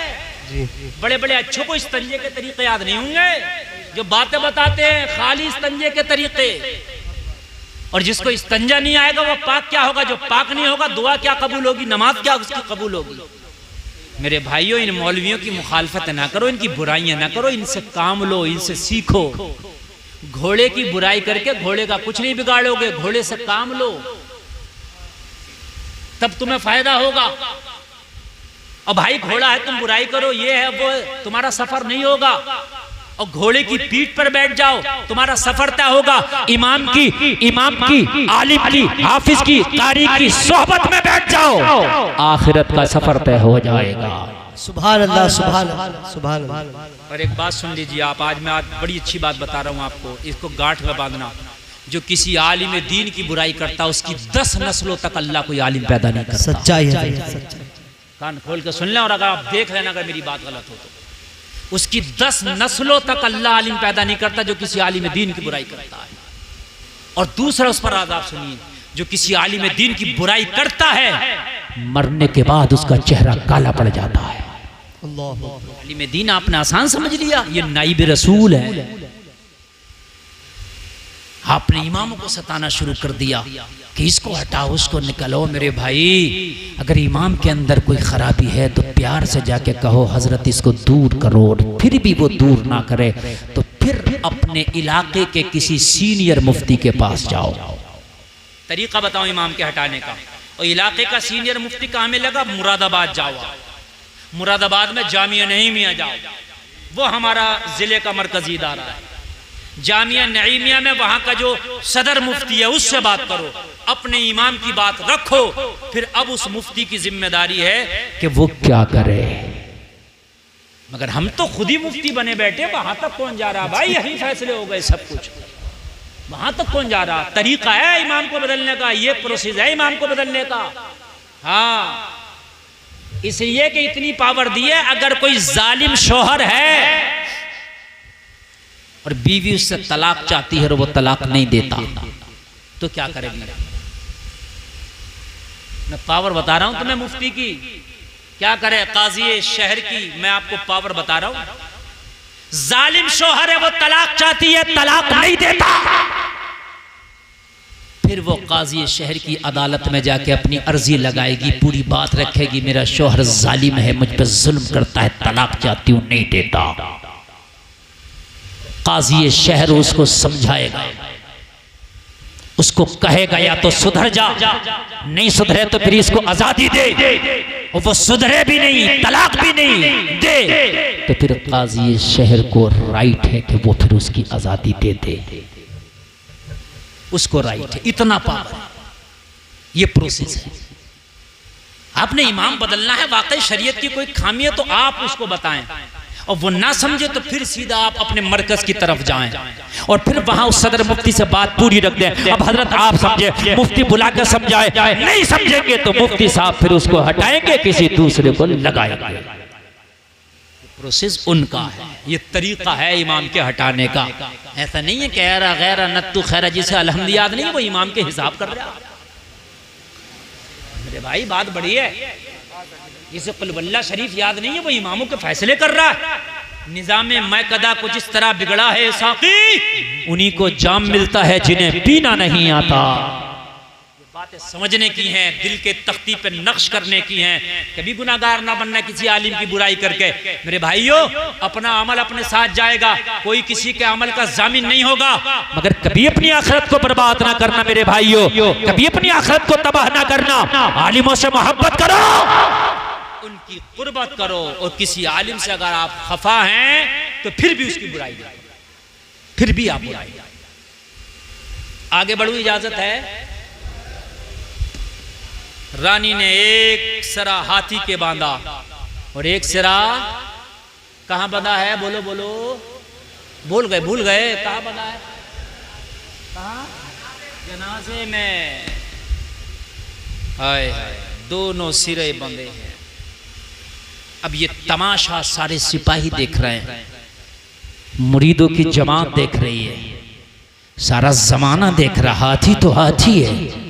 बड़े बड़े अच्छों को इस्तंजे के तरीके याद नहीं होंगे, जो बातें बताते हैं खाली इस्तंजे के तरीके। और जिसको इस्तंजा नहीं आएगा वो पाक क्या होगा? जो पाक नहीं होगा दुआ क्या कबूल होगी, नमाज क्या उसकी कबूल होगी? मेरे भाइयों, इन मौलवियों की मुखालफत ना करो, इनकी बुराइयां ना करो, इनसे काम लो, इनसे सीखो। घोड़े की बुराई करके घोड़े का कुछ नहीं बिगाड़ोगे, घोड़े से काम लो, तब तुम्हें फायदा होगा। और भाई घोड़ा है, तुम बुराई करो, ये है वो, तुम्हारा सफर नहीं होगा। और घोड़े की पीठ पर बैठ जाओ, तुम्हारा सफर तय होगा। इमाम की, आलिम की, हाफिज की, कारी की सोहबत में बैठ जाओ, आखिरत का सफर तय हो जाएगा। सुभान अल्लाह, सुभान अल्लाह, सुभान अल्लाह। और एक बात सुन लीजिए आप, आज मैं बड़ी अच्छी बात बता रहा हूँ आपको, इसको गांठ में बांधना। जो किसी आलिम दीन की बुराई करता, उसकी 10 नस्लों तक अल्लाह कोई आलिम पैदा नहीं करता। सच्चाई है, सच्चाई। कान खोल के सुन लें, और अगर आप देख लेना अगर मेरी बात गलत हो तो उसकी 10 नस्लों तक अल्लाह आलिम पैदा नहीं करता जो किसी आलिम दीन की बुराई करता है। और दूसरा उस पर आजाब सुनिए, जो किसी आलिम दीन की बुराई करता है, मरने के बाद उसका चेहरा काला पड़ जाता है। आलिम दीन आपने आसान समझ लिया, ये नाइब रसूल है। आपने इमामों को सताना शुरू कर दिया कि इसको हटाओ, उसको निकालो। मेरे भाई, अगर इमाम के अंदर कोई खराबी है तो प्यार से जाके कहो हजरत इसको दूर करो, और फिर भी वो दूर ना करे तो फिर अपने इलाके के किसी सीनियर मुफ्ती के पास जाओ। तरीका बताओ इमाम के हटाने का। और इलाके का सीनियर मुफ्ती कहाँ में लगा? मुरादाबाद जाओ। मुरादाबाद में जामिया नईमिया जाओ, वो हमारा जिले का मरकजी इदारा है। जामिया नईमिया में वहां का जो सदर मुफ्ती है उससे बात करो, अपने इमाम की बात रखो। फिर अब उस मुफ्ती की जिम्मेदारी है कि वो क्या करे। मगर हम तो खुद ही मुफ्ती बने बैठे, वहां तक कौन जा रहा? भाई यही फैसले हो गए सब कुछ, वहां तक कौन जा रहा? तरीका है इमाम को बदलने का, ये प्रोसेस है इमाम को बदलने का। हाँ, इसलिए कि इतनी पावर दी है, अगर कोई जालिम शौहर है और बीवी उससे तलाक चाहती है और वो तलाक नहीं देता, तो क्या करेगी? मैं पावर बता रहा हूं तुम्हें मुफ्ती की, क्या करे काजी शहर की, मैं आपको पावर बता रहा हूं। जालिम शौहर है, वो तलाक चाहती है, तलाक नहीं देता, फिर वो काजी शहर की अदालत में जाके अपनी अर्जी लगाएगी, पूरी बात रखेगी, मेरा शौहर जालिम है, मुझ पर जुल्म करता है, तलाक चाहती हूं, नहीं देता। काजी शहर उसको समझाएगा, उसको कहेगा या तो सुधर जा, नहीं सुधरे तो फिर इसको आजादी दे, और वो सुधरे भी नहीं, तलाक भी नहीं दे, तो फिर काजी शहर को राइट है कि वो फिर उसकी आजादी दे दे, उसको राइट है। इतना पावर, ये प्रोसेस है। आपने इमाम बदलना है, वाकई शरीयत की कोई खामी है तो आप उसको बताएं, और वो ना समझे तो फिर सीधा आप अपने मरकज की तरफ जाएं और फिर वहां उस सदर मुफ्ती से बात पूरी रख दें। अब हजरत आप समझे, मुफ्ती बुला कर समझाए, नहीं समझेंगे तो मुफ्ती साहब फिर उसको हटाएंगे, किसी दूसरे को लगाएंगे। प्रोसेस उनका है, ये तरीका है इमाम के हटाने का। ऐसा नहीं है कहरा गैरा नत्तु खैरा, जिसे अलहम्द याद नहीं वो इमाम के हिसाब कर रहा। मेरे भाई बात बड़ी है, जिसे कुलवल्ला शरीफ याद नहीं है वो इमामों के फैसले कर रहा है। निजामे मैं कदा कुछ इस तरह बिगड़ा है साकी, उन्हीं को जाम मिलता है जिन्हें पीना नहीं आता। बातें समझने की हैं, दिल के तख्ती पे नक्श करने की हैं। कभी गुनाहगार ना बनना किसी आलिम की बुराई करके। मेरे भाइयों, अपना अमल अपने साथ जाएगा, कोई किसी के अमल का जामिन नहीं होगा। मगर कभी अपनी आखिरत को बर्बाद ना करना मेरे भाइयों, कभी अपनी आखिरत को तबाह ना करना। आलिमों से मोहब्बत करो, उनकी कुर्बत करो, और किसी आलिम से अगर आप खफा हैं तो फिर भी उसकी बुराई करो, फिर भी आप बुराई। आगे बढ़ो, इजाजत है। रानी ने एक सिरा हाथी के बांधा और एक सिरा कहां बंधा है? बोलो बोलो, भूल गए कहां बंधा है? कहां? जनाजे में। हाय हाय, दोनों सिरे बंधे हैं। अब ये तमाशा सारे सिपाही देख रहे हैं, मुरीदों की जमात देख रही है, सारा जमाना देख रहा। हाथी तो हाथी है,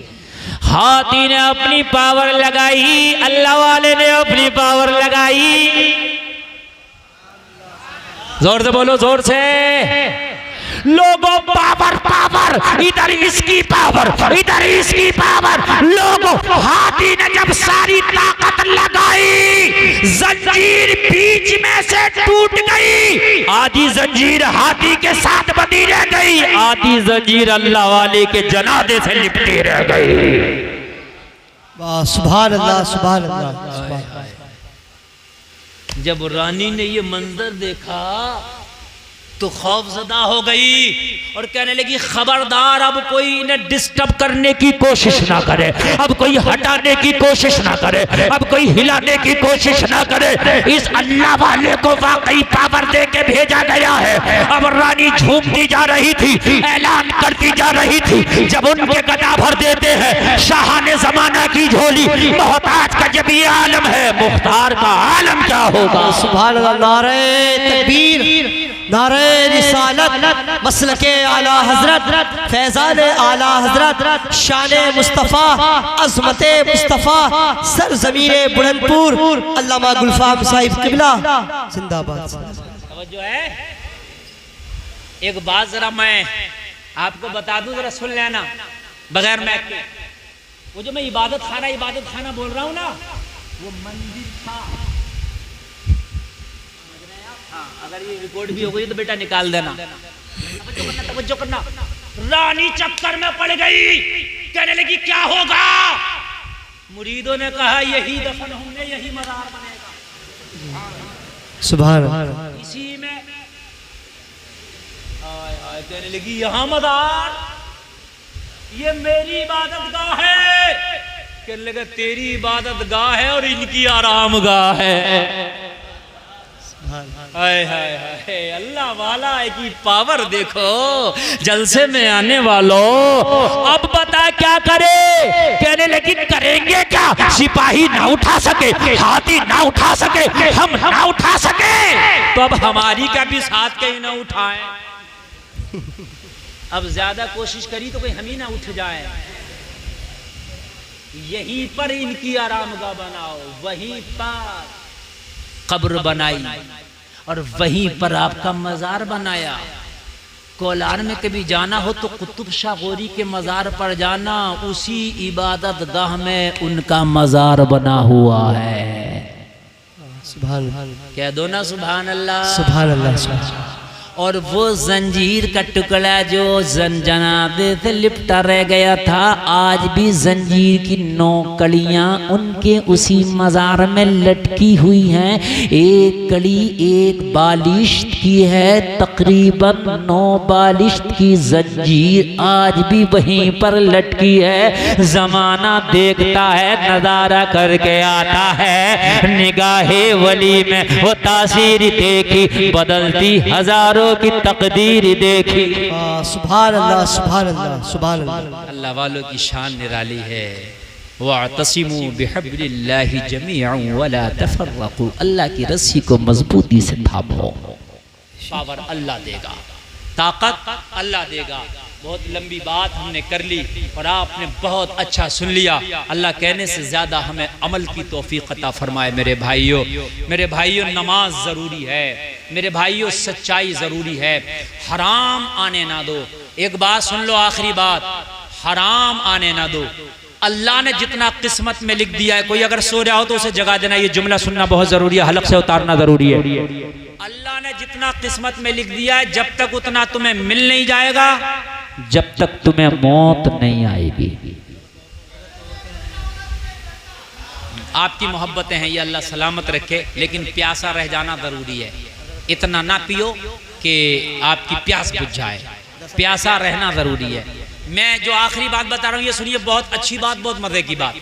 हाथी ने अपनी पावर लगाई, अल्लाह वाले ने अपनी पावर लगाई। जोर से बोलो, जोर से। लोगों पावर पावर, इधर इसकी पावर, इधर इसकी पावर। लोगों, हाथी ने जब सारी ताकत लगाई, जंजीर बीच में से टूट गई। आधी जंजीर हाथी के साथ बंधी रह गई, आधी जंजीर अल्लाह वाले के जनादे से लिपटी रह गई। सुभान अल्लाह, सुभान अल्लाह। जब रानी ने ये मंजर देखा तो खौफजदा हो गई और कहने लगी खबरदार अब कोई इन्हें डिस्टर्ब करने की कोशिश ना करे, अब कोई हटाने की कोशिश ना करे, अब कोई हिलाने की कोशिश ना करे। इस अल्लाह वाले को वाकई पावर दे के भेजा गया है। अब रानी झूमती जा रही थी, ऐलान करती जा रही थी। जब उनके गदा भर देते हैं शाहाने जमाना की झोली, मोहताज का जब ये आलम है, मुख्तार का आलम क्या होगा। सुभान अल्लाह, नारे तकबीर, नारे रिसालत, मसलके आला हजरत, फैजान आला हजरत, शान मुस्तफ़ा, अज़मते मुस्तफ़ा, सरज़मीने बुलंदपुर, अल्लामा गुलफाम साहिब किबला जिंदाबाद। जो है एक बात जरा मैं आपको बता दूं, जरा सुन लेना बगैर मैक के। वो जो मैं इबादत खाना बोल रहा हूं ना, वो मंदिर था। अगर ये रिकॉर्ड भी हो गई तो बेटा निकाल देना। तवज्जो करना। रानी चक्कर में पड़ गई, कहने लगी क्या होगा। मुरीदों ने कहा यही दफन होंगे, यही मज़ार बनेगा। सुभान अल्लाह। इसी में कहने लगी यहाँ मज़ार, ये मेरी इबादत गाह है। कहने लगा तेरी इबादत गाह है और इनकी आराम गाह है। हाय हाय हाय, अल्लाह वाला की पावर देखो जलसे में आने वालों। अब बता क्या करे। कहने लगी करेंगे क्या, सिपाही ना उठा सके, हाथी ना उठा सके, हम ना उठा सके, तो अब हमारी का भी साथ कहीं ना उठाए। अब ज्यादा कोशिश करी तो कोई हम ही ना उठ जाए। यहीं पर इनकी आरामगाह बनाओ, वहीं पर कब्र बनाई और वहीं पर आपका मज़ार बनाया। कोलार में कभी जाना हो तो कुतुब शाह गौरी के मज़ार पर जाना, उसी इबादत गाह में उनका मज़ार बना हुआ है। सुभान, कह दो ना सुभान अल्लाह, सुभान अल्लाह, सुभान। और वो जंजीर का टुकड़ा जो जनादे से लिपटा रह गया था, आज भी जंजीर की 9 कड़ियाँ उनके उसी मज़ार में लटकी हुई हैं। एक कड़ी एक बालिश्त की है, तकरीबन 9 बालिश्त की जंजीर आज भी वहीं पर लटकी है। जमाना देखता है, नजारा करके आता है, निगाहे वली में वो तासीर देखी, बदलती हजारों की तकदीर देखी। सुभान अल्लाह, सुभान अल्लाह, सुभान अल्लाह। अल्लाह वालों की शान निराली है। वअतसिमू बिहब्लिल्लाहि जमीअन वला तफर्रकू, अल्लाह की रस्सी को मजबूती से थामो। पावर अल्लाह देगा, ताकत अल्लाह देगा। बहुत लंबी बात हमने कर ली और आपने बहुत अच्छा सुन लिया। अल्लाह कहने से ज़्यादा हमें अमल की तौफीक अता फरमाए। मेरे भाइयों नमाज ज़रूरी है, मेरे भाइयों सच्चाई ज़रूरी है। हराम आने ना दो। एक बात सुन लो, आखिरी बात, हराम आने ना दो। अल्लाह ने जितना किस्मत में लिख दिया है, कोई अगर सो रहा हो तो उसे जगा देना। ये जुमला सुनना बहुत ज़रूरी है, हलक से उतारना ज़रूरी है। अल्लाह ने जितना किस्मत में लिख दिया है, जब तक उतना तुम्हें मिल नहीं जाएगा, जब तक तुम्हें मौत नहीं आएगी। आपकी मोहब्बतें हैं, ये अल्लाह सलामत रखे, लेकिन प्यासा रह जाना ज़रूरी है। इतना ना पियो कि आपकी प्यास बुझ जाए, प्यासा रहना ज़रूरी है। मैं जो आखिरी बात बता रहा हूँ ये सुनिए, बहुत अच्छी बात, बहुत मज़े की बात।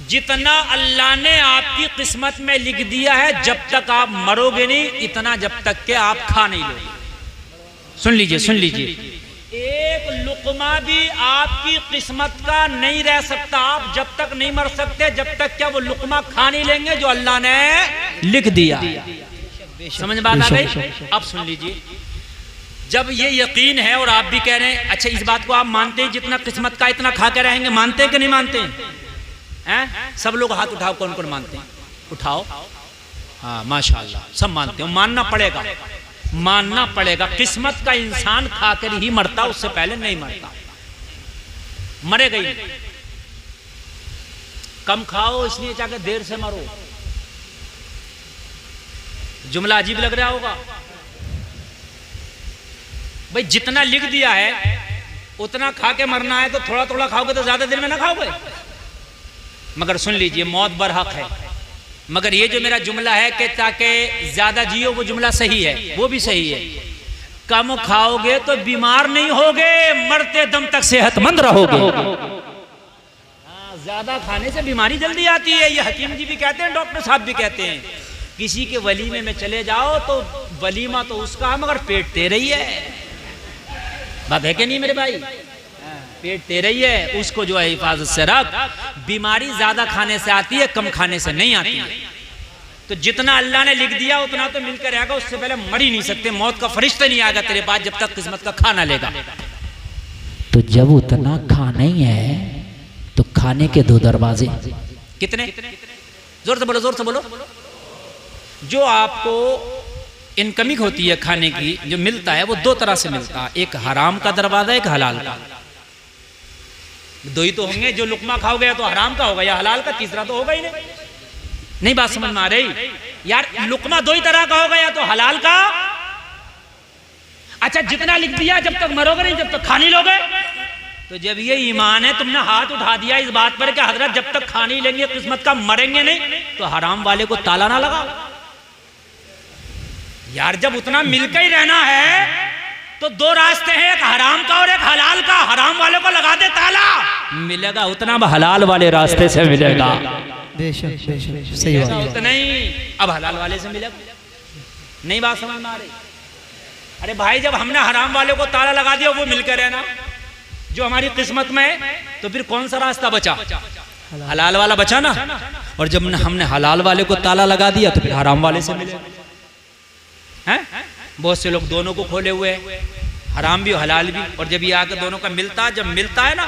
जितना अल्लाह ने आपकी किस्मत में लिख दिया है, जब तक आप मरोगे नहीं, इतना जब तक के आप खा नहीं लोगे। सुन लीजिए, एक लुकमा भी आपकी किस्मत का नहीं रह सकता। आप जब तक नहीं मर सकते, जब तक क्या वो लुकमा खा नहीं लेंगे जो अल्लाह ने लिख दिया। समझ बात आ गई? अब सुन लीजिए, जब ये यकीन है और आप भी कह रहे हैं, अच्छा इस बात को आप मानते हैं, जितना किस्मत का इतना खा के रहेंगे, मानते हैं कि नहीं मानते हैं? सब लोग हाथ उठाओ, कौन कौन मानते हैं? उठाओ। हाँ माशाल्लाह, सब मानते हो। मानना पड़ेगा। किस्मत का इंसान खाकर ही मरता, उससे पहले नहीं मरता। मरेगा ही। कम खाओ इसलिए जाकर देर से मरो। जुमला अजीब लग रहा होगा भाई, जितना लिख दिया है उतना खा के मरना है, तो थोड़ा थोड़ा खाओगे तो ज्यादा देर में ना खाओगे। मगर सुन लीजिए, मौत बरहक है, मगर ये जो मेरा जुमला है कि ताकि ज्यादा जियो, वो जुमला सही है, वो भी सही है। कम खाओगे तो बीमार नहीं होगे, मरते दम तक सेहतमंद रहोगे। ज्यादा खाने से बीमारी जल्दी आती है, ये हकीम जी भी कहते हैं, डॉक्टर साहब भी कहते हैं। किसी के वलीमे में चले जाओ तो वलीमा तो उसका है मगर पेट तेरा ही है। बात है कि नहीं मेरे भाई? पेट तेरा ही है, उसको जो है हिफाजत से रख। बीमारी ज्यादा खाने से आती है, कम खाने से नहीं आती है। तो जितना अल्लाह ने लिख दिया उतना तो मिलकर रहेगा, उससे पहले मर ही नहीं सकते। मौत का फरिश्ता नहीं आएगा तेरे पास जब तक किस्मत का खाना लेगा। तो जब उतना खाना ही है तो खाने के दो दरवाजे कितने? जोर से बोलो, जोर से बोलो। जो आपको इनकमिंग होती है खाने की, जो मिलता है वो दो तरह से मिलता है, एक हराम का दरवाजा, एक हलाल का। दो ही तो होंगे, जो लुकमा खाओगे तो हराम का होगा या हलाल का, तीसरा तो होगा ही नहीं। बात समझ में आ रही यार? लुकमा दो ही तरह का होगा, या तो हलाल का। अच्छा, जितना लिख दिया जब तक मरोगे नहीं, जब तक खा नहीं लोगे। तो जब ये ईमान है, तुमने हाथ उठा दिया इस बात पर कि हजरत जब तक खा नहीं लेंगे किस्मत का, मरेंगे नहीं, तो हराम वाले को ताला ना लगाओ यार। जब उतना मिलकर ही रहना है तो दो रास्ते हैं, एक हराम का और एक हलाल का। हराम वाले को लगा दे ताला, मिलेगा उतना हलाल वाले रास्ते से मिलेगा। बेशक सही बात। उतना ही अब हलाल वाले से मिलेगा। नहीं बात समझ में आ रही? अरे भाई, जब हमने हराम वाले को ताला लगा दिया, वो मिलकर रहना जो हमारी किस्मत में है, तो फिर कौन सा रास्ता बचा? हलाल वाला बचा ना। और जब हमने हलाल वाले को ताला लगा दिया तो फिर हराम वाले से मिलेगा। हैं? बहुत से लोग दोनों को खोले हुए हैं, हराम भी हलाल भी। और जब ये आकर दोनों का मिलता, जब मिलता है ना,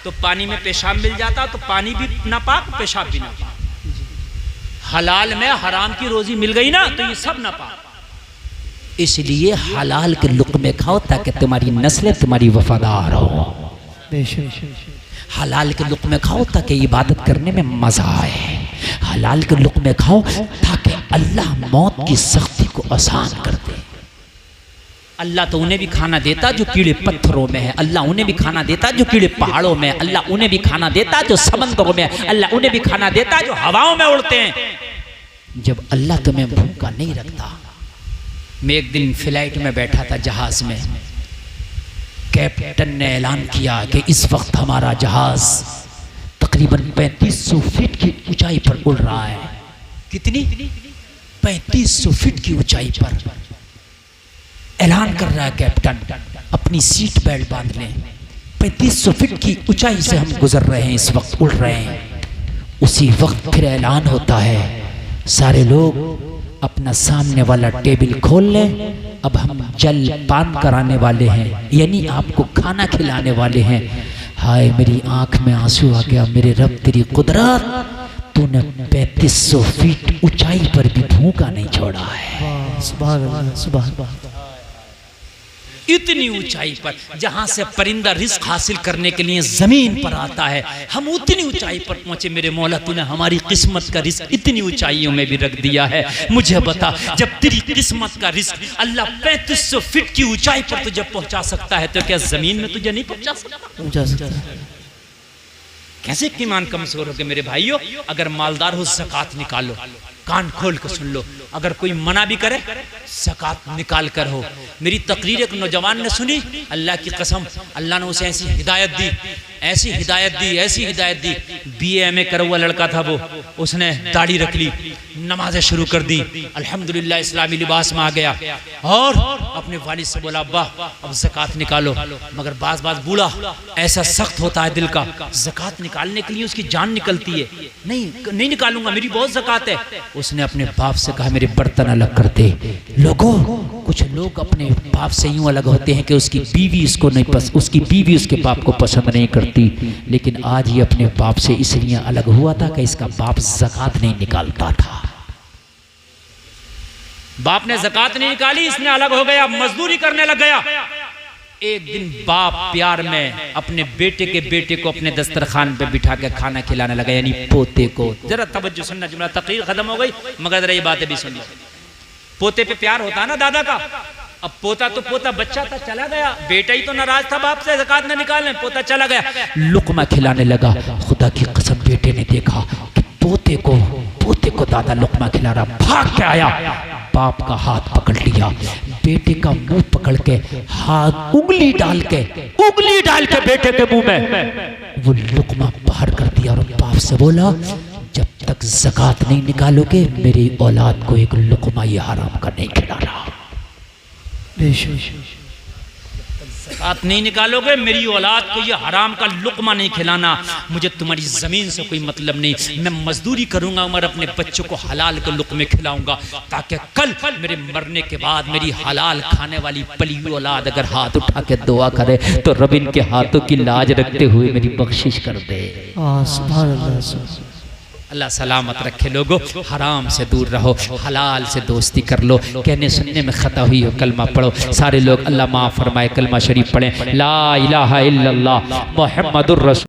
तो पानी में पेशाब मिल जाता, तो पानी भी नापाक, पेशाब भी नापाक। हलाल में हराम की रोजी मिल गई ना, तो ये सब नापाक। इसलिए हलाल के लुक़्मे खाओ ताकि तुम्हारी नस्लें तुम्हारी वफादार हो। हलाल के लुक़्मे खाओ ताकि इबादत करने में मजा आए। हलाल के लुक़्मे खाओ ताकि अल्लाह मौत की सख्ती को आसान कर दे। अल्लाह तो उन्हें भी खाना देता जो कीड़े पत्थरों में है, अल्लाह उन्हें भी खाना देता जो कीड़े पहाड़ों में है, अल्लाह उन्हें भी खाना देता जो समंदरों में है, अल्लाह उन्हें भी खाना देता जो हवाओं में उड़ते हैं। जब अल्लाह तुम्हें भूखा नहीं रखता। मैं एक दिन फ्लाइट में बैठा था, जहाज में, कैप्टन ने ऐलान किया कि इस वक्त हमारा जहाज तकरीबन 3500 फीट की ऊंचाई पर उड़ रहा है। कितनी? 3500 फीट की ऊंचाई पर। ऐलान कर रहा है कैप्टन, अपनी सीट बेल्ट बांध लें, 3500 फीट की ऊंचाई से हम गुजर रहे हैं, इस वक्त उड़ रहे हैं। उसी वक्त फिर ऐलान होता है, सारे लोग अपना सामने वाला टेबल खोल लें, अब हम जल पान कराने वाले हैं, यानी आपको खाना खिलाने वाले हैं। हाय, मेरी आंख में आंसू आ गया। मेरे रब, तेरी कुदरत, तूने 3500 फीट ऊंचाई पर भी भूखा नहीं छोड़ा है। सुभान अल्लाह, सुभान अल्लाह। इतनी ऊंचाई पर, जहां से परिंदा रिस्क हासिल करने के लिए जमीन पर आता है, हम उतनी ऊंचाई पर पहुंचे। मेरे मौला, तूने हमारी किस्मत का रिस्क इतनी ऊंचाइयों में भी रख दिया है। मुझे बता, जब तेरी किस्मत का रिस्क अल्लाह 3500 फीट की ऊंचाई पर तुझे पहुंचा सकता है, तो क्या जमीन में तुझे नहीं पहुंचा सकता? कैसे ईमान कमजोर हो गए मेरे भाइयों। अगर मालदार हो, ज़कात निकालो, कान खोल कर सुन लो। अगर कोई मना भी करे, ज़कात निकाल कर हो। मेरी तकरीर एक नौजवान ने सुनी, अल्लाह की कसम, अल्लाह ने उसे ऐसी हिदायत दी, ऐसी हिदायत दी, ऐसी हिदायत दी। BA करा हुआ लड़का था वो, उसने दाढ़ी रख ली, नमाजें शुरू कर दी, अल्हम्दुलिल्लाह इस्लामी लिबास में आ गया और अपने वालिद से बोला, अब्बा अब ज़कात निकालो। मगर बाज बूढ़ा ऐसा सख्त होता है दिल का, ज़कात निकालने के लिए उसकी जान निकलती है। नहीं निकालूंगा, मेरी बहुत ज़कात है। उसने अपने बाप से कहा, मेरे बर्तन अलग कर दे। लोगों, कुछ लोग अपने बाप से यूं अलग होते हैं कि उसकी बीवी उसकी बीवी उसके बाप को पसंद नहीं करती, लेकिन आज ये अपने बाप से इसलिए अलग हुआ था कि इसका बाप ज़कात नहीं निकालता था। बाप ने ज़कात नहीं निकाली, इसने अलग हो गया, मजदूरी करने लग गया। एक दिन बाप प्यार में अपने बेटे को अपने दस्तरखान पे बिठा के खाना खिलाने लगा, यानी पोते को। जरा तवज्जो सुनना, जुमला तकरीर खत्म हो गई मगर जरा ये बातें भी सुन लो। पोते पे प्यार होता ना दादा का। अब पोता बच्चा था, चला गया, बेटा ही तो नाराज था बाप से ज़कात न निकालने, पोता चला गया, लुकमा खिलाने लगा। खुदा की कसम, बेटे ने देखा कि पोते देखो दादा लुकमा खिला रहा, भाग के आया, बाप का हाथ पकड़ लिया, बेटे का मुंह पकड़ के हाथ उंगली डाल के बेटे के मुंह में वो लुकमा बाहर कर दिया और बाप से बोला, जब तक ज़कात नहीं निकालोगे मेरी औलाद को एक लुकमा ये हराम का नहीं खिलाना। ज़कात नहीं निकालोगे मेरी औलाद को ये हराम का लुकमा नहीं खिलाना। मुझे तुम्हारी ज़मीन से कोई मतलब नहीं, मैं मजदूरी करूंगा और अपने बच्चों को हलाल के लुकमे खिलाऊंगा, ताकि कल मेरे मरने के बाद मेरी हलाल खाने वाली पली हुई औलाद अगर हाथ उठा के दुआ करे तो रब इनके हाथों की लाज रखते हुए मेरी बख्शिश कर दे। अल्लाह सलामत रखे। लोगों, हराम से दूर रहो, हलाल से दोस्ती कर लो। कहने सुनने में खता हुई हो कलमा पढ़ो। सारे लोग अल्लाह माफ़ फरमाए कलमा शरीफ पढ़ें, ला इलाहा इल्लल्लाह मुहम्मदुर रसूल।